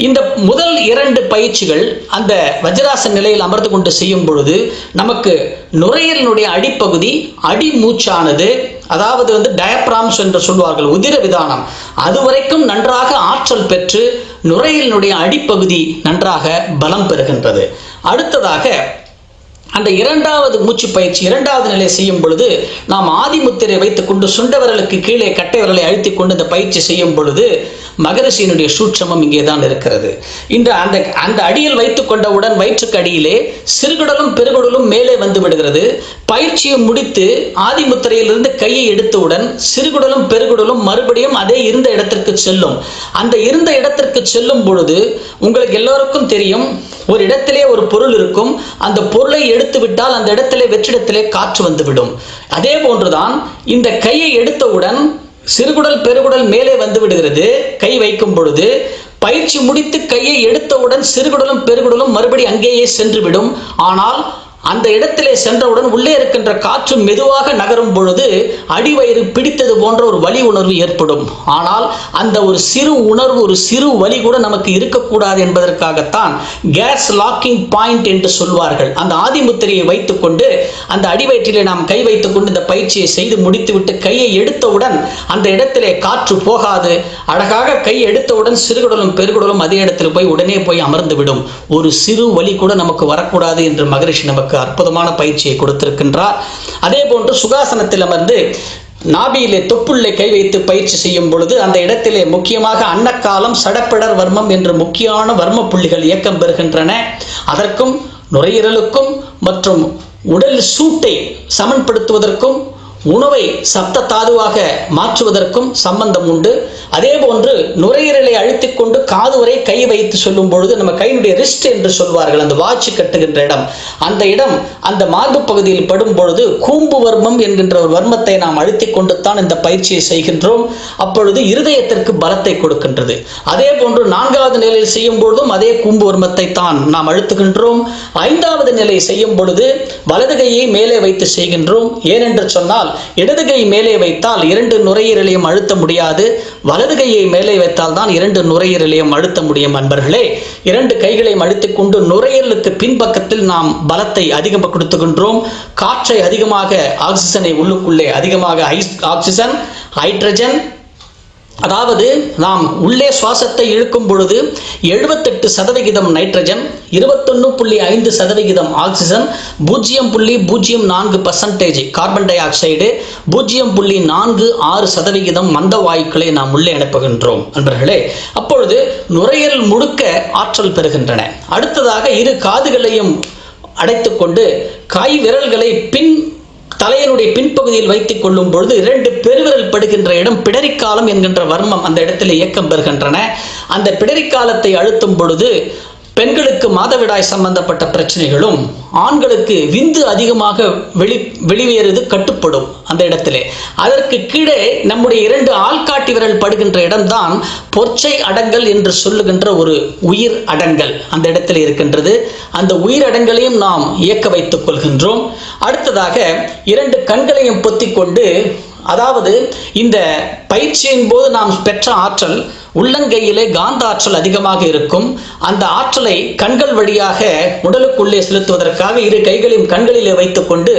இந்த முதல் 2 பயிற்சிகள் அந்த வஜ்ராசன நிலையில் அமர்ந்து கொண்டு செய்யும் பொழுது நமக்கு நுரையீரலுடைய அடிப்பகுதி, அடிமூச்சானது, அதாவது டயப்ராம்ஸ் என்று சொல்வார்கள், உதிர விதானம், அதுவரைக்கும் நன்றாக ஆற்றல் பெற்று நுரையீரலுடைய அடிப்பகுதி நன்றாக பலம் பெறுகின்றது. அடுத்ததாக அந்த 2வது மூச்சு பயிற்சி, 2வது நிலை செய்யும் பொழுது நாம் ஆதிமுத்திரை வைத்துக் கொண்டு சுண்டவரலுக்கு கீழே கட்டை விரலை அழுத்திக் கொண்டு இந்த பயிற்சி செய்யும் பொழுது மகரிஷியினுடைய சூட்சமம் இங்கே தான் இருக்கிறது. இன்று அந்த அடியில் வைத்துக் கொண்டவுடன் வயிற்றுக்கு அடியிலே சிறுகுடலும் பெருகுடலும் மேலே வந்து விடுகிறது. பயிற்சியை முடித்து ஆதிமுத்திரையிலிருந்து கையை எடுத்தவுடன் சிறுகுடலும் பெருகுடலும் மறுபடியும் அதே இருந்த இடத்திற்கு செல்லும். அந்த இருந்த இடத்திற்கு செல்லும் பொழுது உங்களுக்கு எல்லோருக்கும் தெரியும், ஒரு இடத்திலே ஒரு பொருள் இருக்கும், அந்த பொருளை எடுத்து விட்டால் அந்த இடத்திலே வெற்றிடத்திலே காற்று வந்துவிடும். அதே போன்றுதான் இந்த கையை எடுத்தவுடன் சிறுகுடல் பெருகுடல் மேலே வந்து விடுகிறது. கை வைக்கும் பொழுது பயிற்சி முடித்து கையை எடுத்தவுடன் சிறுகுடலும் பெருகுடலும் மறுபடி அங்கேயே சென்றுவிடும். ஆனால் அந்த இடத்திலே சென்றவுடன் உள்ளே இருக்கின்ற காற்று மெதுவாக நகரும் பொழுது அடிவயிறு பிடித்தது போன்ற ஒரு வலி உணர்வு ஏற்படும். ஆனால் அந்த ஒரு சிறு உணர்வு, ஒரு சிறு வலி கூட நமக்கு இருக்கக்கூடாது என்பதற்காகத்தான் கேஸ் லாக்கிங் பாயிண்ட் என்று சொல்வார்கள். அந்த ஆதிமுத்திரையை வைத்துக்கொண்டு அந்த அடிவயிற்றிலே நாம் கை வைத்துக்கொண்டு இந்த பயிற்சியை செய்து முடித்துவிட்டு கையை எடுத்தவுடன் அந்த இடத்திலே காற்று போகாது. அழகாக கை எடுத்தவுடன் சிறுகுடலும் பெருகுடலும் அதே இடத்தில் போய் உடனே போய் அமர்ந்து விடும். ஒரு சிறு வலி கூட நமக்கு வரக்கூடாது என்று மகரிஷி நமக்கு அற்புதமான பயிற்சியை கொடுத்திருக்கின்றார். அதே போன்று சுகாசனத்தில் அமர்ந்து நாபியிலே தொப்புள்ளே கை வைத்து பயிற்சி செய்யும் பொழுது அந்த இடத்திலே முக்கியமாக அன்னக்காலம், சடப்பிடர் வர்மம் என்று முக்கியமான வர்ம புள்ளிகள் இயக்கம் பெறுகின்றன. அதற்கும் நுரையீரலுக்கும் மற்றும் உடல் சூட்டை சமன்படுத்துவதற்கும் உணவை சப்த தாதுவாக மாற்றுவதற்கும் சம்பந்தம் உண்டு. அதே போன்று நுரையீரலை அழுத்திக் கொண்டு காது வரை கை வைத்து சொல்லும் பொழுது நம்ம கையினுடைய ரிஸ்ட் என்று சொல்வார்கள், அந்த வாட்ச் கட்டுகின்ற இடம், அந்த இடம் அந்த மார்பு பகுதியில் படும் பொழுது கூம்பு வர்மம் என்கின்ற ஒரு வர்மத்தை நாம் அழுத்திக் கொண்டு தான் இந்த பயிற்சியை செய்கின்றோம். அப்பொழுது இருதயத்திற்கு பலத்தை கொடுக்கின்றது. அதே போன்று 4வது நிலையில் செய்யும் பொழுதும் அதே கூம்பு வர்மத்தை தான் நாம் அழுத்துகின்றோம். 5வது நிலை செய்யும் பொழுது வலது கையை மேலே வைத்து செய்கின்றோம். ஏனென்று சொன்னால் இடது கை மேலே வைத்தால் 2 நுரையீரலையும் அழுத்த முடியாது. வலது கையை மேலே வைத்தால் தான் 2 நுரையீரலையும் அழுத்த முடியும். அன்பர்களே, 2 கைகளையும் அழுத்திக் கொண்டு நுரையீரலுக்கு பின்பக்கத்தில் நாம் பலத்தை அதிகமாக கொடுத்துகின்றோம். காற்றை அதிகமாக, ஆக்சிஜனை உள்ளுக்குள்ளே அதிகமாக ஆக்சிஜன், ஹைட்ரஜன், அதாவது நாம் உள்ளே சுவாசத்தை இழுக்கும் பொழுது 78% nitrogen, 21.5% oxygen, 0.04% carbon di oxide, 0.46% மந்த வாயுக்களை நாம் உள்ளே அனுப்புகின்றோம். நண்பர்களே, அப்பொழுது நுரையீரல் முழுக்க ஆற்றல் பெறுகின்றன. அடுத்ததாக 2 காதுகளையும் அடைத்துக்கொண்டு கை விரல்களை தலையினுடைய பின்பகுதியில் வைத்துக் கொள்ளும் பொழுது 2 பெருவிரல் படுகின்ற இடம் பிடரிக்காலம் என்கின்ற வர்மம் அந்த இடத்தில் இயக்கம் பெறுகின்றன. அந்த பிடரிக்காலத்தை அழுத்தும் பொழுது பெண்களுக்கு மாதவிடாய் சம்பந்தப்பட்ட பிரச்சனைகளும், ஆண்களுக்கு விந்து அதிகமாக வெளியேறுவது கட்டுப்படும் அந்த இடத்திலே. அதற்கு கீழே நம்முடைய 2 ஆள்காட்டி விரல் படுகின்ற இடம்தான் பொற்சை அடங்கல் என்று சொல்லுகின்ற ஒரு உயிர் அடங்கல் அந்த இடத்தில் இருக்கின்றது. அந்த உயிர் அடங்கலையும் நாம் இயக்க வைத்துக் கொள்கின்றோம். அடுத்ததாக 2 கண்களையும் பொத்திக் கொண்டு, அதாவது இந்த பயிற்சியின் போது நாம் பெற்ற ஆற்றல் உள்ளங்கையிலே காந்த ஆற்றல் அதிகமாக இருக்கும். அந்த ஆற்றலை கண்கள் வழியாக உடலுக்குள்ளே செலுத்துவதற்காக 2 கைகளையும் கண்களிலே வைத்துக் கொண்டு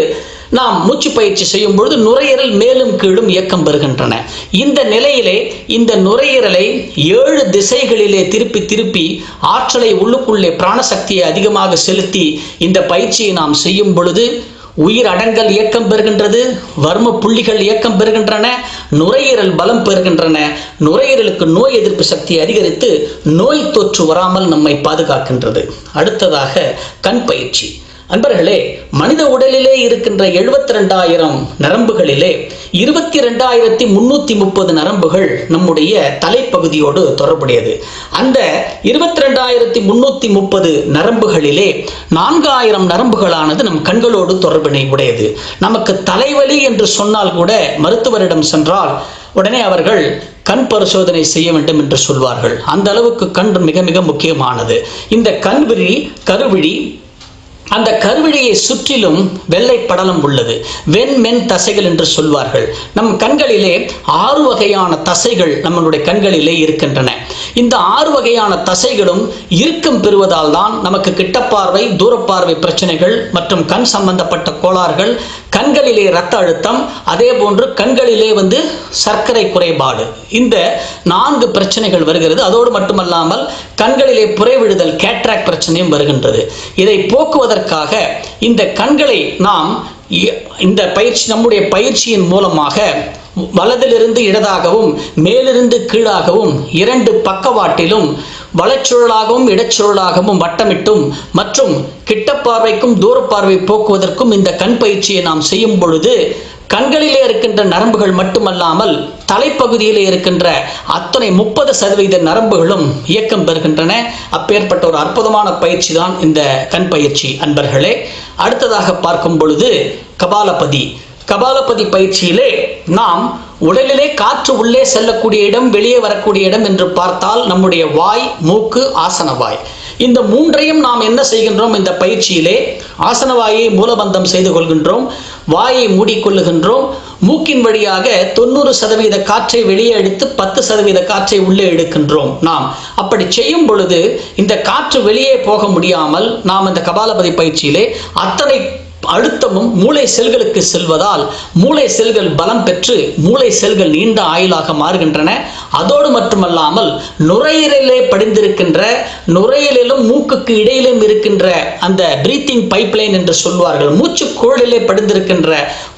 நாம் மூச்சு பயிற்சி செய்யும் பொழுது நுரையீரல் மேலும் கீழும் இயக்கம் பெறுகின்றன. இந்த நிலையிலே இந்த நுரையீரலை 7 திசைகளிலே திருப்பி ஆற்றலை உள்ளுக்குள்ளே பிராணசக்தியை அதிகமாக செலுத்தி இந்த பயிற்சியை நாம் செய்யும் பொழுது உயிர் அடங்கல் இயக்கம் பெறுகின்றது, வர்ம புள்ளிகள் இயக்கம் பெறுகின்றன, நுரையீரல் பலம் பெறுகின்றன. நுரையீரலுக்கு நோய் எதிர்ப்பு சக்தி அதிகரித்து நோய் தொற்று வராமல் நம்மை பாதுகாக்கின்றது. அடுத்ததாக கண் பயிற்சி. அன்பர்களே, மனித உடலிலே இருக்கின்ற 72,000 நரம்புகளிலே 22,330 நரம்புகள் நம்முடைய தலைப்பகுதியோடு தொடர்புடையது. அந்த 22,330 நரம்புகளிலே 4,000 நரம்புகளானது நம் கண்களோடு தொடர்பினை உடையது. நமக்கு தலைவலி என்று சொன்னால் கூட மருத்துவரிடம் சென்றால் உடனே அவர்கள் கண் பரிசோதனை செய்ய வேண்டும் என்று சொல்வார்கள். அந்த அளவுக்கு கண் மிக மிக முக்கியமானது. இந்த கருவிழி, அந்த கருவிழியை சுற்றிலும் வெள்ளை படலம் உள்ளது. வெண்மென் தசைகள் என்று சொல்வார்கள். நம் கண்களிலே 6 வகையான தசைகள் நம்மளுடைய கண்களிலே இருக்கின்றன. இந்த 6 வகையான தசைகளும் இறுக்கம் பெறுவதால் தான் நமக்கு கிட்டப்பார்வை, தூரப்பார்வை பிரச்சனைகள் மற்றும் கண் சம்பந்தப்பட்ட கோளாறுகள், கண்களிலே இரத்த அழுத்தம், அதே போன்று கண்களிலே சர்க்கரை குறைபாடு, இந்த 4 பிரச்சனைகள் வருகிறது. அதோடு மட்டுமல்லாமல் கண்களிலே புரை விடுதல், கேட்ராக்ட் பிரச்சனையும் வருகின்றது. இதை போக்குவதற்காக இந்த கண்களை நாம் இந்த நம்முடைய பயிற்சியின் மூலமாக வலதிலிருந்து இடதாகவும் மேலிருந்து கீழாகவும் 2 பக்கவாட்டிலும் வலச்சுழலாகவும் இடச்சுழலாகவும் வட்டமிட்டும் மற்றும் கிட்டப்பார்வைக்கும் தூரப்பார்வை போக்குவதற்கும் இந்த கண் பயிற்சியை நாம் செய்யும் பொழுது கண்களிலே இருக்கின்ற நரம்புகள் மட்டுமல்லாமல் தலைப்பகுதியிலே இருக்கின்ற அத்தனை 30% நரம்புகளும் இயக்கம் பெறுகின்றன. அப்பேற்பட்ட ஒரு அற்புதமான பயிற்சி தான் இந்த கண் பயிற்சி. அன்பர்களே, அடுத்ததாக பார்க்கும் பொழுது கபாலபதி பயிற்சியிலே நாம் உடலிலே காற்று உள்ளே செல்லக்கூடிய இடம், வெளியே வரக்கூடிய இடம் என்று பார்த்தால் நம்முடைய வாய், மூக்கு, ஆசனவாய், இந்த 3ஐயும் நாம் என்ன செய்கின்றோம்? இந்த பயிற்சியிலே ஆசனவாயை மூலபந்தம் செய்து கொள்கின்றோம், வாயை மூடிக்கொள்ளுகின்றோம், மூக்கின் வழியாக 90% காற்றை வெளியே எடுத்து 10% காற்றை உள்ளே எடுக்கின்றோம். நாம் அப்படி செய்யும் பொழுது இந்த காற்று வெளியே போக முடியாமல் நாம் இந்த கபாலபதி பயிற்சியிலே அத்தனை அழுத்தமும் மூளை செல்களுக்கு செல்வதால் மூளை செல்கள் பலம் பெற்று மூளை செல்கள் நீண்ட ஆயுளாக மாறுகின்றன. அதோடு மட்டுமல்லாமல் நுரையீரலிலே படிந்திருக்கின்ற, நுரையீரலிலும் மூக்குக்கு இடையிலும் இருக்கின்ற அந்த பிரீத்திங் பைப்லைன் என்று சொல்வார்கள், மூச்சு குழலிலே படிந்திருக்கின்ற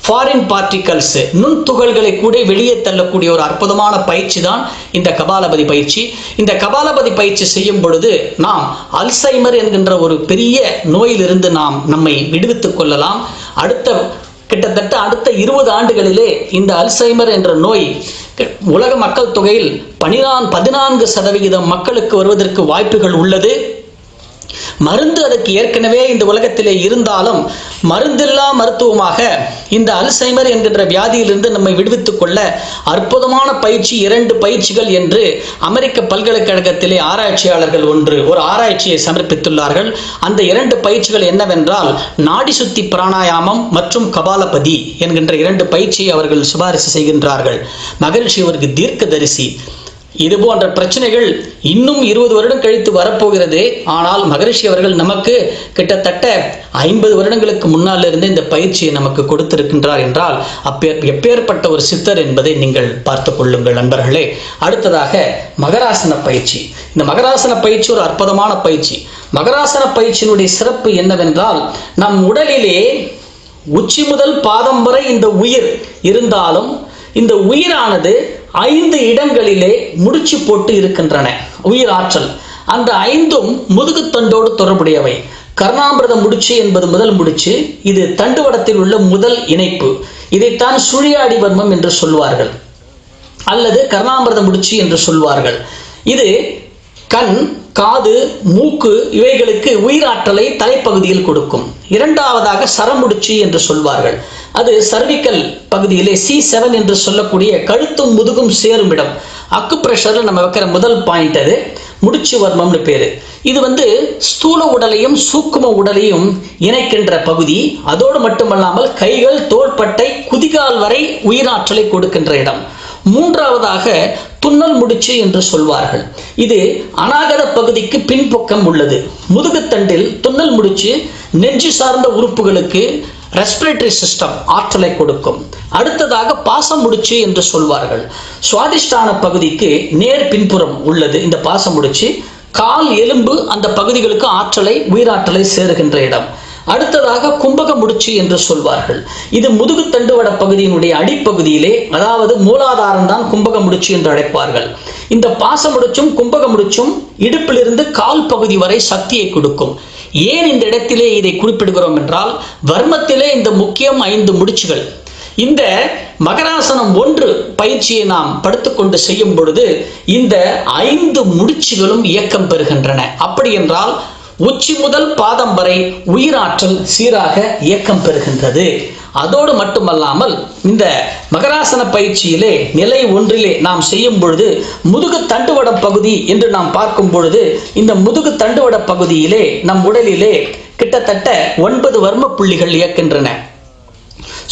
ஃபாரின் பார்ட்டிகல்ஸ் நுண்துகள்களை கூட வெளியே தள்ளக்கூடிய ஒரு அற்புதமான பயிற்சி தான் இந்த கபாலபதி பயிற்சி. இந்த கபாலபதி பயிற்சி செய்யும் பொழுது நாம் அல்சைமர் என்கின்ற ஒரு பெரிய நோயிலிருந்து நாம் நம்மை விடுவித்துக் கொள்ளலாம். கிட்டத்தட்ட அடுத்த 20 ஆண்டுகளிலே இந்த அல்சைமர் என்ற நோய் உலக மக்கள் தொகையில் 14% மக்களுக்கு வருவதற்கு வாய்ப்புகள் உள்ளது. மருந்து அதற்கு ஏற்கனவே இந்த உலகத்திலே இருந்தாலும் மருந்தில்லா மருத்துவமாக இந்த அல்சைமர் என்கின்ற வியாதியிலிருந்து நம்மை விடுவித்துக் கொள்ள அற்புதமான பயிற்சி 2 பயிற்சிகள் என்று அமெரிக்க பல்கலைக்கழகத்திலே ஆராய்ச்சியாளர்கள் ஒரு ஆராய்ச்சியை சமர்ப்பித்துள்ளார்கள். அந்த 2 பயிற்சிகள் என்னவென்றால் நாடி சுத்தி பிராணாயாமம் மற்றும் கபாலபதி என்கின்ற 2 பயிற்சியை அவர்கள் சிபாரிசு செய்கின்றார்கள். மகரிஷி அவருக்கு தீர்க்கதரிசி. இது போன்ற பிரச்சனைகள் இன்னும் 20 வருடம் கழித்து வரப்போகிறது. ஆனால் மகரிஷி அவர்கள் நமக்கு கிட்டத்தட்ட 50 வருடங்களுக்கு முன்னால் இருந்து இந்த பயிற்சியை நமக்கு கொடுத்திருக்கின்றார் என்றால் எப்பேற்பட்ட ஒரு சித்தர் என்பதை நீங்கள் பார்த்து கொள்ளுங்கள் நண்பர்களே. அடுத்ததாக மகராசன பயிற்சி. இந்த மகராசன பயிற்சி ஒரு அற்புதமான பயிற்சி. மகராசன பயிற்சியினுடைய சிறப்பு என்னவென்றால், நம் உடலிலே உச்சி முதல் பாதம் வரை இந்த உயிர் இருந்தாலும் இந்த உயிரானது 5 இடங்களிலே முடிச்சு போட்டு இருக்கின்றன. உயிர் ஆற்றல் அந்த 5ம் முதுகுத்தண்டோடு தொடர்புடையவை. கர்ணாமிரத முடிச்சு என்பது முதல் முடிச்சு. இது தண்டுவடத்தில் உள்ள முதல் இணைப்பு. இதைத்தான் சுழியாடி வர்மம் என்று சொல்வார்கள் அல்லது கர்ணாமிரத முடிச்சு என்று சொல்வார்கள். இது கண், காது, மூக்கு இவைகளுக்கு உயிராற்றலை தலைப்பகுதியில் கொடுக்கும். இரண்டாவதாக சரமுடிச்சு என்று சொல்வார்கள். அது சர்விக்கல் பகுதியிலே C7 என்று சொல்லக்கூடிய கழுத்தும் முதுகும் சேரும் இடம். அக்குப்ரெஷர்ல நம்ம வைக்கிற முதல் பாயிண்ட் அது முடிச்சு வர்மம்னு பேரு. இது ஸ்தூல உடலையும் சூக்கும உடலையும் இணைக்கின்ற பகுதி. அதோடு மட்டுமல்லாமல் கைகள், தோள்பட்டை, குதிகால் வரை உயிராற்றலை கொடுக்கின்ற இடம். மூன்றாவதாக துன்னல் முடிச்சு என்று சொல்வார்கள். இது அநாகத பகுதிக்கு பின்பக்கம் உள்ளது. முதுகுத்தண்டில் துன்னல் முடிச்சு நெஞ்சு சார்ந்த உறுப்புகளுக்கு ரெஸ்பிரேட்டரி சிஸ்டம் ஆற்றலை கொடுக்கும். அடுத்ததாக பாசம் முடிச்சு என்று சொல்வார்கள். சுவாதிஷ்டான பகுதிக்கு நேர் பின்புறம் உள்ளது இந்த பாசம் முடிச்சு. கால், எலும்பு அந்த பகுதிகளுக்கு உயிராற்றலை சேருகின்ற இடம். அடுத்ததாக கும்பக முடிச்சு என்று சொல்வார்கள். இது முதுகு தண்டுவட பகுதியினுடைய அடிப்பகுதியிலே, அதாவது மூலாதாரம் தான் கும்பக முடிச்சு என்று அழைப்பார்கள். இந்த பாச முடிச்சும் கும்பக முடிச்சும் இடுப்பிலிருந்து கால் பகுதி வரை சக்தியை கொடுக்கும். ஏன் இந்த இடத்திலே இதை குறிப்பிடுகிறோம் என்றால், வர்மத்திலே இந்த முக்கியம் 5 முடிச்சுகள். இந்த மகராசனம் 1 பயிற்சியை நாம் படுத்துக்கொண்டு செய்யும் பொழுது இந்த 5 முடிச்சுகளும் இயக்கம் பெறுகின்றன. அப்படி என்றால் உச்சி முதல் பாதம் வரை உயிராற்றல் சீராக இயக்கம் பெறுகின்றது. அதோடு மட்டுமல்லாமல் இந்த மகராசன பயிற்சியிலே நிலை 1 நாம் செய்யும் பொழுது முதுகு தண்டுவட பகுதி என்று நாம் பார்க்கும் பொழுது இந்த முதுகு தண்டுவட பகுதியிலே நம் உடலிலே கிட்டத்தட்ட 9 வர்ம புள்ளிகள் இயக்கின்றன.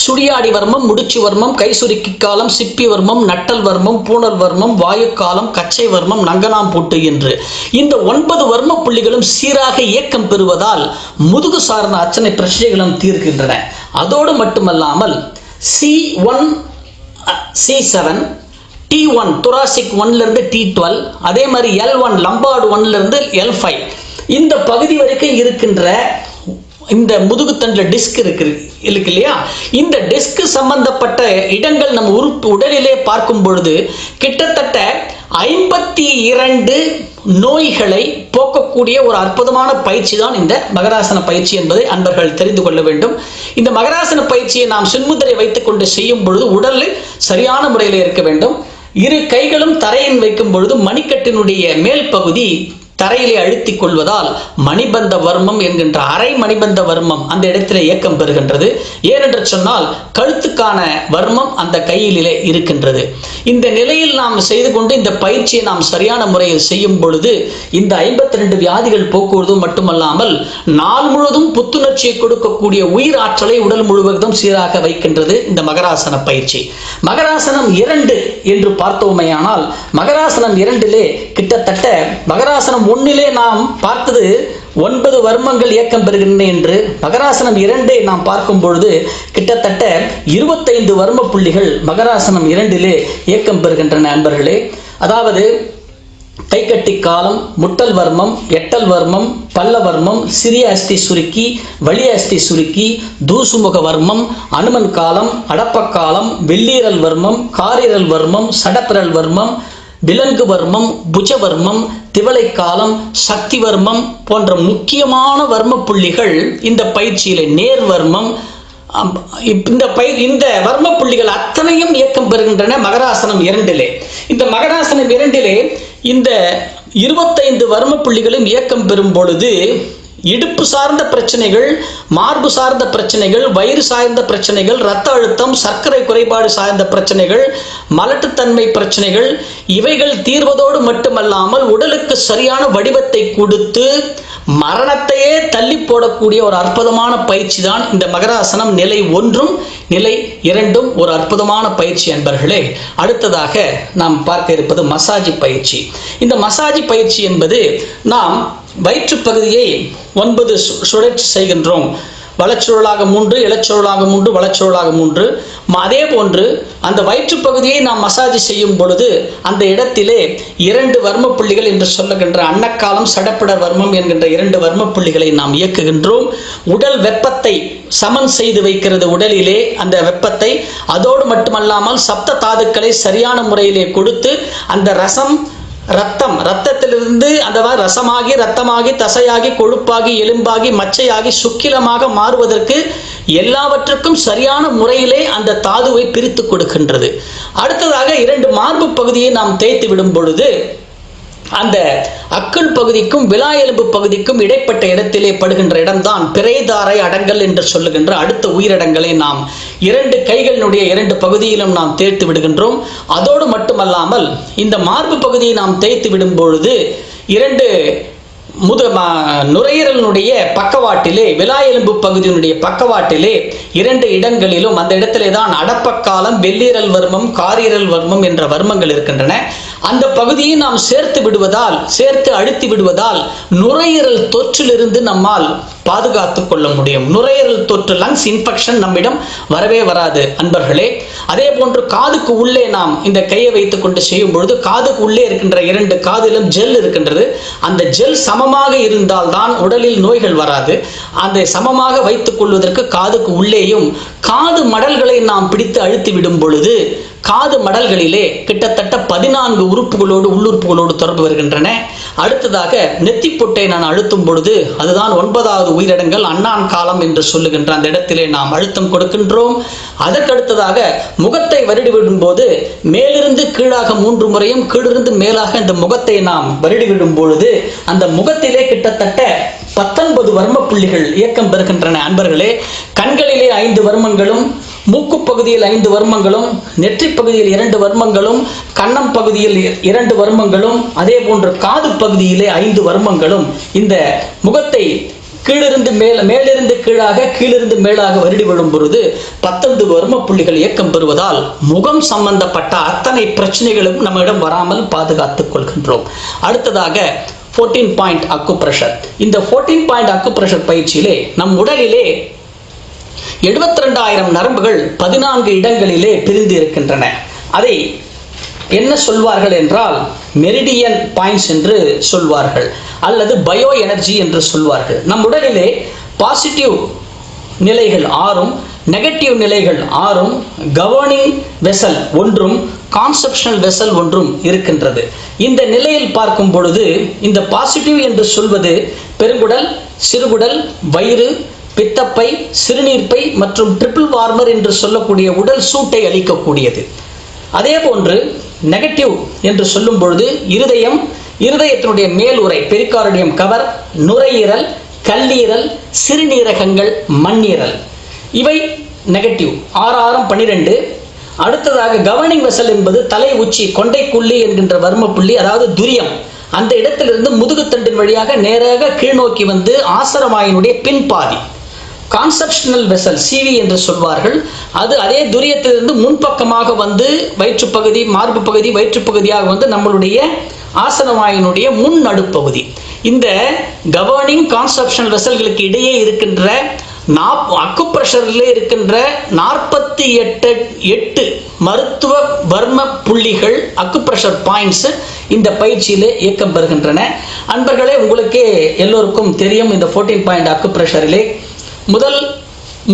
சுடியாடி வர்மம், முடிச்சு வர்மம், கைசுருக்கி காலம், சிப்பி வர்மம், நட்டல் வர்மம், பூணல் வர்மம், வாயு காலம், கச்சை வர்மம், நங்கனாம் பூட்டு என்று இந்த 9 வர்ம புள்ளிகளும் சீராக இயக்கம் பெறுவதால் முதுகு சார்ந்த அத்தனை பிரச்சனைகளும் தீர்க்கின்றன. அதோடு மட்டுமல்லாமல் C1, C7, T1 thoracic 1 T12, அதே மாதிரி L1 லம்பார்டு 1 L5 இந்த பகுதி வரைக்கும் இருக்கின்ற இந்த முதுகுத்தண்டில் டிஸ்க் இருக்கு இல்லையா, இந்த டிஸ்க் சம்பந்தப்பட்ட இடங்கள் நம்ம உடலிலே பார்க்கும் பொழுது கிட்டத்தட்ட 52 நோய்களை போக்கக்கூடிய ஒரு அற்புதமான பயிற்சி தான் இந்த மகராசன பயிற்சி என்பதை அன்பர்கள் தெரிந்து கொள்ள வேண்டும். இந்த மகராசன பயிற்சியை நாம் சின்முத்திரை வைத்துக் கொண்டு செய்யும் பொழுது உடல் சரியான முறையில் இருக்க வேண்டும். 2 கைகளும் தரையில் வைக்கும் பொழுது மணிக்கட்டினுடைய மேல் பகுதி தரையிலே அழுத்திக் கொள்வதால் மணிபந்த வர்மம் என்கின்ற அரை மணிபந்த வர்மம் அந்த இடத்திலே இயக்கம் பெறுகின்றது. ஏனென்று சொன்னால் கழுத்துக்கான வர்மம் அந்த கையிலே இருக்கின்றது. இந்த நிலையில் நாம் செய்து கொண்டு இந்த பயிற்சியை நாம் சரியான முறையில் செய்யும் பொழுது இந்த 52 வியாதிகள் போக்குவது மட்டுமல்லாமல் நாள் முழுவதும் புத்துணர்ச்சியை கொடுக்கக்கூடிய உயிர் ஆற்றலை உடல் முழுவதும் சீராக வைக்கின்றது இந்த மகராசன பயிற்சி. மகராசனம் 2 என்று பார்த்தோமேயானால் மகராசனம் 2 கிட்டத்தட்ட மகராசனம் 1 நாம் பார்த்தது 9 வர்மங்கள் இயக்கம் பெறுகின்றன என்று மகராசனம் 2 நாம் பார்க்கும் பொழுது கிட்டத்தட்ட 25 வர்ம புள்ளிகள் மகராசனம் 2 இயக்கம் பெறுகின்றன. நண்பர்களே, அதாவது கைக்கட்டி காலம், முட்டல் வர்மம், எட்டல் வர்மம், பல்ல வர்மம், சிறிய அஸ்தி சுருக்கி, வலிய அஸ்தி சுருக்கி, தூசுமுக வர்மம், அனுமன் காலம், அடப்பக்காலம், வெள்ளீரல் வர்மம், காரிரல் வர்மம், சடப்பிரல் வர்மம், விலங்கு வர்மம், புஜவர்மம், திவலை காலம், சக்தி வர்மம் போன்ற முக்கியமான வர்ம புள்ளிகள் இந்த பயிற்சியிலே நேர்வர்மம். இந்த வர்ம புள்ளிகள் அத்தனையும் இயக்கம் பெறுகின்றன மகராசனம் 2. இந்த மகராசனம் 2 இந்த 25 வர்ம புள்ளிகளும் இயக்கம் பெறும் பொழுது இடுப்பு சார்ந்த பிரச்சனைகள், மார்பு சார்ந்த பிரச்சனைகள், வயிறு சார்ந்த பிரச்சனைகள், இரத்த அழுத்தம், சர்க்கரை குறைபாடு சார்ந்த பிரச்சனைகள், மலட்டுத்தன்மை பிரச்சனைகள் இவைகள் தீர்வதோடு மட்டுமல்லாமல் உடலுக்கு சரியான வடிவத்தை கொடுத்து மரணத்தையே தள்ளி போடக்கூடிய ஒரு அற்புதமான பயிற்சி தான் இந்த மகராசனம் நிலை 1 நிலை 2 ஒரு அற்புதமான பயிற்சி அன்பர்களே. அடுத்ததாக நாம் பார்க்க இருப்பது மசாஜ் பயிற்சி. இந்த மசாஜ் பயிற்சி என்பது நாம் வயிற்று பகுதியை 9 சுழற்சி செய்கின்றோம். வலச்சுழலாக 3, இளச்சுழலாக 3, வலச்சுழலாக 3. அதே போன்று அந்த வயிற்று பகுதியை நாம் மசாஜ் செய்யும் பொழுது அந்த இடத்திலே 2 வர்ம புள்ளிகள் என்று சொல்லுகின்ற அன்னக்காலம், சடப்பிடர் வர்மம் என்கின்ற 2 வர்ம புள்ளிகளை நாம் இயக்குகின்றோம். உடல் வெப்பத்தை சமன் செய்து வைக்கிறது உடலிலே அந்த வெப்பத்தை. அதோடு மட்டுமல்லாமல் சப்த தாதுக்களை சரியான முறையிலே கொடுத்து அந்த ரசம் ரத்தத்திலிருந்து அந்த ரசமாகி, ரத்தமாகி, தசையாகி, கொழுப்பாகி, எலும்பாகி, மச்சையாகி, சுக்கிலமாக மாறுவதற்கு எல்லாவற்றுக்கும் சரியான முறையிலே அந்த தாதுவை பிரித்து கொடுக்கின்றது. அடுத்ததாக 2 மார்பு பகுதியை நாம் தேய்த்து விடும் பொழுது அந்த அக்குள் பகுதிக்கும் விலா எலும்பு பகுதிக்கும் இடைப்பட்ட இடத்திலே படுகின்ற இடம்தான் பிறைதாரை அடங்கல் என்று சொல்லுகின்ற அடுத்த உயிரிடங்களை நாம் 2 கைகளினுடைய 2 பகுதியிலும் நாம் தேய்த்து விடுகின்றோம். அதோடு மட்டுமல்லாமல் இந்த மார்பு பகுதியை நாம் தேய்த்து விடும் பொழுது 2 நுரையீரலினுடைய பக்கவாட்டிலே, விலா எலும்பு பகுதியினுடைய பக்கவாட்டிலே 2 இடங்களிலும் அந்த இடத்திலே தான் அடப்பக்காலம், வெள்ளீரல் வர்மம், காரிரல் வர்மம் என்ற வர்மங்கள் இருக்கின்றன. அந்த பகுதியை நாம் சேர்த்து அழுத்தி விடுவதால் நுரையீரல் தொற்றிலிருந்து நம்மால் பாதுகாத்துக் கொள்ள முடியும். நுரையீரல் தொற்று, லங்ஸ் இன்ஃபெக்ஷன் நம்மிடம் வரவே வராது அன்பர்களே. அதே போன்று காதுக்கு உள்ளே நாம் இந்த கையை வைத்துக் கொண்டு செய்யும் பொழுது காதுக்கு உள்ளே இருக்கின்ற 2 காதிலும் ஜெல் இருக்கின்றது. அந்த ஜெல் சமமாக இருந்தால் தான் உடலில் நோய்கள் வராது. அந்த சமமாக வைத்துக் கொள்வதற்கு காதுக்கு உள்ளேயும் காது மடல்களை நாம் பிடித்து அழுத்தி விடும் பொழுது காது மடல்களிலே கிட்டத்தட்ட 14 உறுப்புகளோடு உள்ளுறுப்புகளோடு தொடர்பு வருகின்றன. அடுத்ததாக நெத்திப்பொட்டை நான் அழுத்தும் பொழுது அதுதான் 9வது உயிரிடங்கள் அண்ணான் காலம் என்று சொல்லுகின்ற அந்த இடத்திலே நாம் அழுத்தம் கொடுக்கின்றோம். அதற்கடுத்ததாக முகத்தை வருடிவிடும் போது மேலிருந்து கீழாக 3 முறையும் கீழிருந்து மேலாக இந்த முகத்தை நாம் வருடிவிடும் பொழுது அந்த முகத்திலே கிட்டத்தட்ட 19 வர்ம புள்ளிகள் இயக்கம் பெறுகின்றன அன்பர்களே. கண்களிலே 5 வர்மங்களும், மூக்கு பகுதியில் 5 வர்மங்களும், நெற்றி பகுதியில் 2 வர்மங்களும், கன்னம் பகுதியில் 2 வர்மங்களும், அதே போன்று காது பகுதியிலே 5 வர்மங்களும் இந்த முகத்தை மேலிருந்து கீழாக, கீழிருந்து மேலாக வருடி விடும் பொழுது 19 வர்ம புள்ளிகள் இயக்கம் பெறுவதால் முகம் சம்பந்தப்பட்ட அத்தனை பிரச்சனைகளும் நம்மிடம் வராமல் பாதுகாத்துக் கொள்கின்றோம். அடுத்ததாக 14 பாயிண்ட் அக்குப்ரெஷர். இந்த 14 பாயிண்ட் அக்குப்ரெஷர் பயிற்சியிலே நம் உடலிலே 72,000 நரம்புகள் 14 இடங்களிலே பிரிந்து இருக்கின்றன. அதை என்ன சொல்வார்கள் என்றால் மெரிடியன் பாயிண்ட்ஸ் என்று சொல்வார்கள் அல்லது பயோ எனர்ஜி என்று சொல்வார்கள். நம் உடலிலே பாசிட்டிவ் நிலைகள் 6ம், நெகட்டிவ் நிலைகள் 6ம், கவர்னிங் வெசல் 1ம், கான்செப்ஷனல் வெசல் 1ம் இருக்கின்றது. இந்த நிலையில் பார்க்கும் பொழுது இந்த பாசிட்டிவ் என்று சொல்வது பெருங்குடல், சிறுகுடல், வயிறு, பித்தப்பை, சிறுநீர்ப்பை மற்றும் ட்ரிபிள் வார்மர் என்று சொல்லக்கூடிய உடல் சூட்டை அளிக்கக்கூடியது. அதே போன்று நெகட்டிவ் என்று சொல்லும் பொழுது இருதயம், இருதயத்தினுடைய மேல் உறை பெரிகார்டியம் கவர், நுரையீரல், கல்லீரல், சிறுநீரகங்கள், மண்ணீரல் இவை நெகட்டிவ். 6 12. அடுத்ததாக கவர்னிங் வெசல் என்பது தலை உச்சி, கொண்டைக்குள்ளி என்கின்ற வர்ம புள்ளி, அதாவது துரியம். அந்த இடத்திலிருந்து முதுகுத்தண்டின் வழியாக நேராக கீழ்நோக்கி வந்து ஆசனவாயினுடைய பின்பாதி. கான்செப்ஷனல் வெசல் சிவி என்று சொல்வார்கள். அது அதே துரியத்திலிருந்து முன்பக்கமாக வந்து வயிற்றுப்பகுதி, மார்பு பகுதி, வயிற்றுப்பகுதியாக வந்து நம்மளுடைய ஆசனவாயினுடைய முன் நடுப்பகுதி. இந்த கவர்னிங் கான்செப்ஷனல் வெசல்களுக்கு இடையே இருக்கின்ற அக்குப்ரெஷரில் இருக்கின்ற 48 மருத்துவ வர்ம புள்ளிகள் அக்குப்ரெஷர் பாயிண்ட்ஸ் இந்த பயிற்சியிலே இயக்கம் பெறுகின்றன. அன்பர்களே, உங்களுக்கே எல்லோருக்கும் தெரியும், இந்த 14 பாயிண்ட் அக்குப்ரெஷரிலே முதல்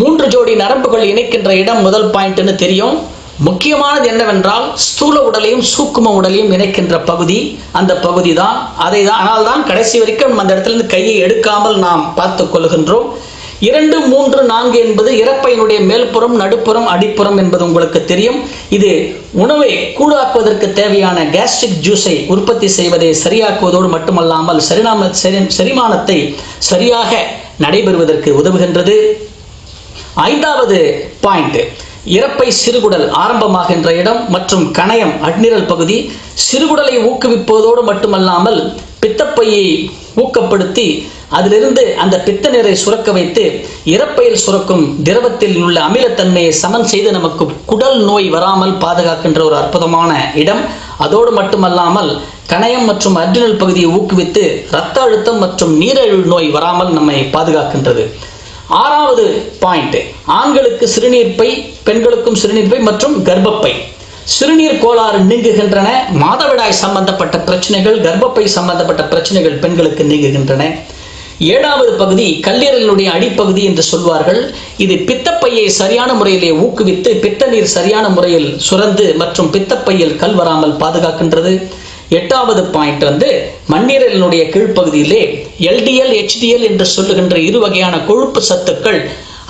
3 ஜோடி நரம்புகள் இணைக்கின்ற இடம் முதல் பாயிண்ட்னு தெரியும். முக்கியமானது என்னவென்றால் ஸ்தூல உடலையும் சூக்கும உடலையும் இணைக்கின்ற பகுதி அந்த பகுதி தான். ஆனால் தான் கடைசி வரைக்கும் அந்த இடத்திலிருந்து கையை எடுக்காமல் நாம் பார்த்துக் கொள்கின்றோம். 2, 3, 4 என்பது இறப்பையினுடைய மேல்புறம், நடுப்புறம், அடிப்புறம் என்பது உங்களுக்கு தெரியும். இது உணவை கூழாக்குவதற்கு தேவையான கேஸ்ட்ரிக் ஜூஸை உற்பத்தி செய்வதை சரியாக்குவதோடு மட்டுமல்லாமல் செரிமானத்தை சரியாக நடைபெறுவதற்கு உதவுகின்றது. 5வது பாயிண்ட், இறப்பை சிறுகுடல் ஆரம்பமாகின்ற இடம் மற்றும் கணையம் அட்னிரல் பகுதி சிறுகுடலை ஊக்குவிப்பதோடு மட்டுமல்லாமல் பித்தப்பையை ஊக்கப்படுத்தி அதிலிருந்து அந்த பித்த நீரை சுரக்க வைத்து இறப்பையில் சுரக்கும் திரவத்தில் உள்ள அமிலத்தன்மையை சமன் செய்து நமக்கு குடல் நோய் வராமல் பாதுகாக்கின்ற ஒரு அற்புதமான இடம். அதோடு மட்டுமல்லாமல் கணையம் மற்றும் அட்ரினல் பகுதியை ஊக்குவித்து இரத்த அழுத்தம் மற்றும் நீரிழிவு நோய் வராமல் நம்மை பாதுகாக்கின்றது. 6வது பாயிண்ட், ஆண்களுக்கு சிறுநீர்ப்பை, பெண்களுக்கும் சிறுநீர்ப்பை மற்றும் கர்ப்பப்பை. சிறுநீர் கோளாறு நீங்குகின்றன. மாதவிடாய் சம்பந்தப்பட்ட பிரச்சனைகள், கர்ப்பப்பை சம்பந்தப்பட்ட பிரச்சனைகள் பெண்களுக்கு நீங்குகின்றன. 7வது பகுதி கல்லீரலினுடைய அடிப்பகுதி என்று சொல்வார்கள். இது பித்தப்பையை சரியான முறையிலே ஊக்குவித்து பித்த நீர் சரியான முறையில் சுரந்து மற்றும் பித்தப்பையில் கல் வராமல் பாதுகாக்கின்றது. 8வது பாயிண்ட் மண்ணீரலினுடைய கீழ்ப்பகுதியிலே LDL HDL என்று சொல்லுகின்ற 2 வகையான கொழுப்பு சத்துக்கள்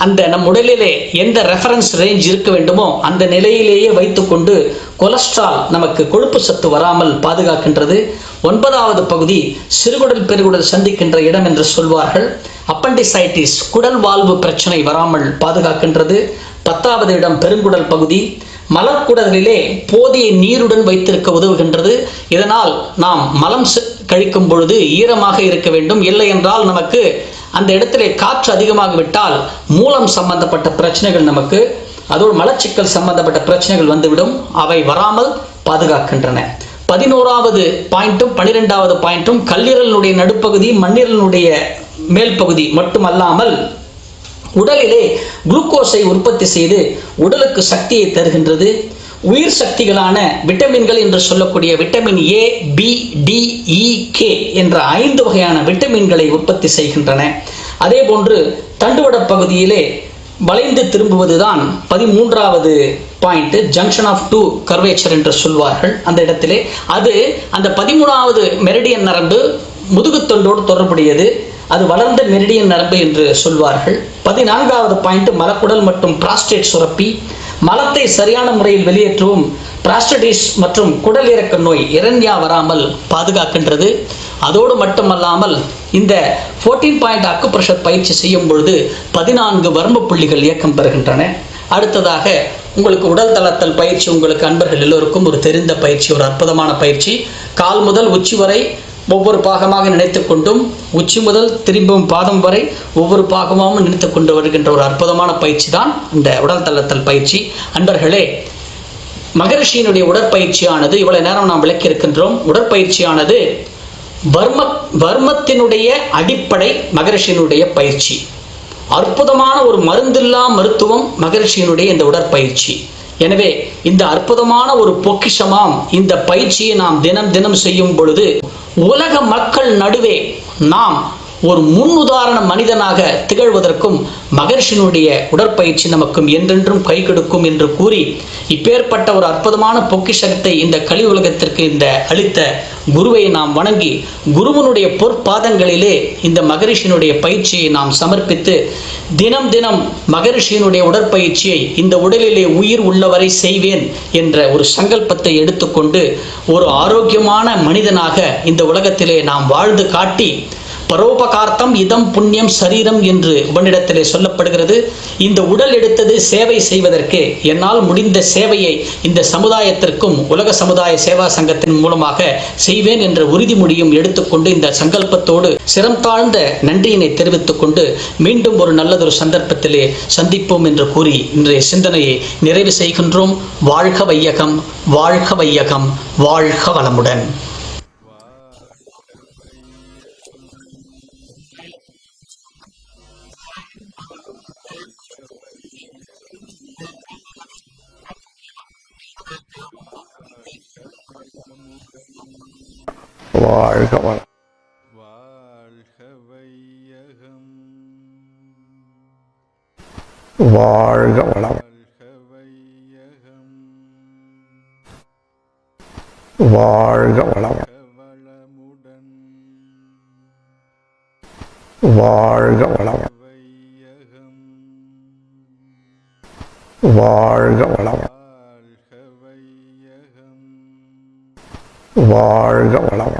அந்த நம் உடலிலே எந்த ரெஃபரன்ஸ் ரேஞ்ச் இருக்க வேண்டுமோ அந்த நிலையிலேயே வைத்துக்கொண்டு கொலஸ்ட்ரால் நமக்கு கொழுப்பு சத்து வராமல் பாதுகாக்கின்றது. 9வது பகுதி சிறுகுடல் பெருகுடல் சந்திக்கின்ற இடம் என்று சொல்வார்கள். அப்பண்டிசைட்டிஸ் குடல் வாழ்வு பிரச்சனை வராமல் பாதுகாக்கின்றது. 10வது இடம் பெருங்குடல் பகுதி மலக்குடலிலே போதிய நீருடன் வைத்திருக்க உதவுகின்றது. இதனால் நாம் மலம் கழிக்கும் பொழுது ஈரமாக இருக்க வேண்டும். இல்லை என்றால் நமக்கு அந்த இடத்திலே காற்று அதிகமாக விட்டால் மூலம் சம்பந்தப்பட்ட பிரச்சனைகள் நமக்கு, அதோடு மலச்சிக்கல் சம்பந்தப்பட்ட பிரச்சனைகள் வந்துவிடும். அவை வராமல் பாதுகாக்கின்றன. 11வது பாயிண்ட்டும் 12வது பாயிண்ட்டும் கல்லீரலினுடைய நடுப்பகுதி, மண்ணீரலினுடைய மேல் பகுதி மட்டுமல்லாமல் உடலிலே குளுக்கோஸை உற்பத்தி செய்து உடலுக்கு சக்தியை தருகின்றது. உயிர் சக்திகளான விட்டமின்கள் என்று சொல்லக்கூடிய vitamin A, B, D, E, K என்ற 5 வகையான விட்டமின்களை உற்பத்தி செய்கின்றன. அதே போன்று தண்டுவட பகுதியிலே வளைந்து திரும்புவதுதான் 13வது பாயிண்ட், ஜங்ஷன் ஆஃப் 2 கர்வேச்சர் என்று சொல்வார்கள். அந்த இடத்திலே அது அந்த 13வது மெரிடியன் நரம்பு முதுகுத்தண்டோடு தொடர்புடையது. அது வளர்ந்த மெரிடியன் நரம்பு என்று சொல்வார்கள். 14வது பாயிண்ட், மலக்குடல் மற்றும் பிராஸ்டேட் சுரப்பி மலத்தை சரியான முறையில் வெளியேற்றவும் பிராஸ்டடிஸ் மற்றும் குடல் இறக்க நோய் இரண்யா வராமல் பாதுகாக்கின்றது. அதோடு மட்டுமல்லாமல் இந்த 14 பாயிண்ட் அக்குப்ரெஷர் பயிற்சி செய்யும் பொழுது 14 வர்ம புள்ளிகள் இயக்கம் பெறுகின்றன. அடுத்ததாக உங்களுக்கு உடல் தளத்தல் பயிற்சி, உங்களுக்கு அன்பர்கள் எல்லோருக்கும் ஒரு தெரிந்த பயிற்சி, ஒரு அற்புதமான பயிற்சி. கால் முதல் உச்சி வரை ஒவ்வொரு பாகமாக நினைத்து கொண்டும் உச்சி முதல் திரும்பும் பாதம் வரை ஒவ்வொரு பாகமாகவும் நினைத்து கொண்டு வருகின்ற ஒரு அற்புதமான பயிற்சி தான் இந்த உடல் தளத்தல் பயிற்சி. அன்பர்களே, மகரிஷியினுடைய உடற்பயிற்சியானது இவ்வளவு நேரம் நாம் விளக்கி இருக்கின்றோம். உடற்பயிற்சியானது வர்மத்தினுடைய அடிப்படை மகரிஷியினுடைய பயிற்சி. அற்புதமான ஒரு மருந்தில்லா மருத்துவம் மகரிஷியினுடைய இந்த உடற்பயிற்சி. எனவே இந்த அற்புதமான ஒரு பொக்கிஷமாம் இந்த பயிற்சியை நாம் தினம் தினம் செய்யும் பொழுது உலக மக்கள் நடுவே நாம் ஒரு முன்னுதாரண மனிதனாக திகழ்வதற்கும் மகரிஷியினுடைய உடற்பயிற்சி நமக்கும் என்றென்றும் கை கொடுக்கும் என்று கூறி, இப்பேற்பட்ட ஒரு அற்புதமான பொக்கிஷத்தை இந்த கலி உலகத்திற்கு இந்த அளித்த குருவை நாம் வணங்கி குருவனுடைய பொற்பாதங்களிலே இந்த மகரிஷியினுடைய பயிற்சியை நாம் சமர்ப்பித்து தினம் தினம் மகரிஷியினுடைய உடற்பயிற்சியை இந்த உடலிலே உயிர் உள்ளவரை செய்வேன் என்ற ஒரு சங்கல்பத்தை எடுத்துக்கொண்டு ஒரு ஆரோக்கியமான மனிதனாக இந்த உலகத்திலே நாம் வாழ்ந்து காட்டி, பரோபகார்த்தம் இதம் புண்ணியம் சரீரம் என்று உபனிடத்திலே சொல்லப்படுகிறது. இந்த உடல் எடுத்தது சேவை செய்வதற்கு. என்னால் முடிந்த சேவையை இந்த சமுதாயத்திற்கும் உலக சமுதாய சேவா சங்கத்தின் மூலமாக செய்வேன் என்ற உறுதிமொழியும் எடுத்துக்கொண்டு இந்த சங்கல்பத்தோடு சிரம் தாழ்ந்த நன்றியினை தெரிவித்துக் கொண்டு மீண்டும் ஒரு நல்லதொரு சந்தர்ப்பத்திலே சந்திப்போம் என்று கூறி இன்றைய சிந்தனையை நிறைவு செய்கின்றோம். வாழ்க வையகம், வாழ்க வையகம், வாழ்க வளமுடன். வாழ்க வளம். வாழ்க வளம். வாழ்க வளம். வாழ்க வளம். வாழ்க வளம். வாழ்க வளம்.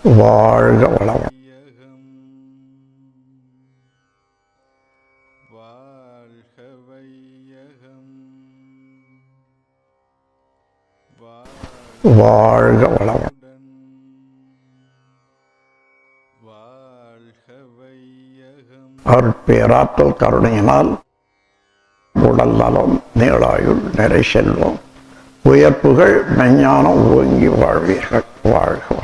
வாழ்க வளம். வாழ்க வளம். அருட்பேராற்றல் கருணையினால் உடல் நலம், நீளாயுள், நிறை செல்வம், உயர்ப்புகள், மெஞ்ஞானம் ஓங்கி வாழ்வீர்கள். வாழ்க.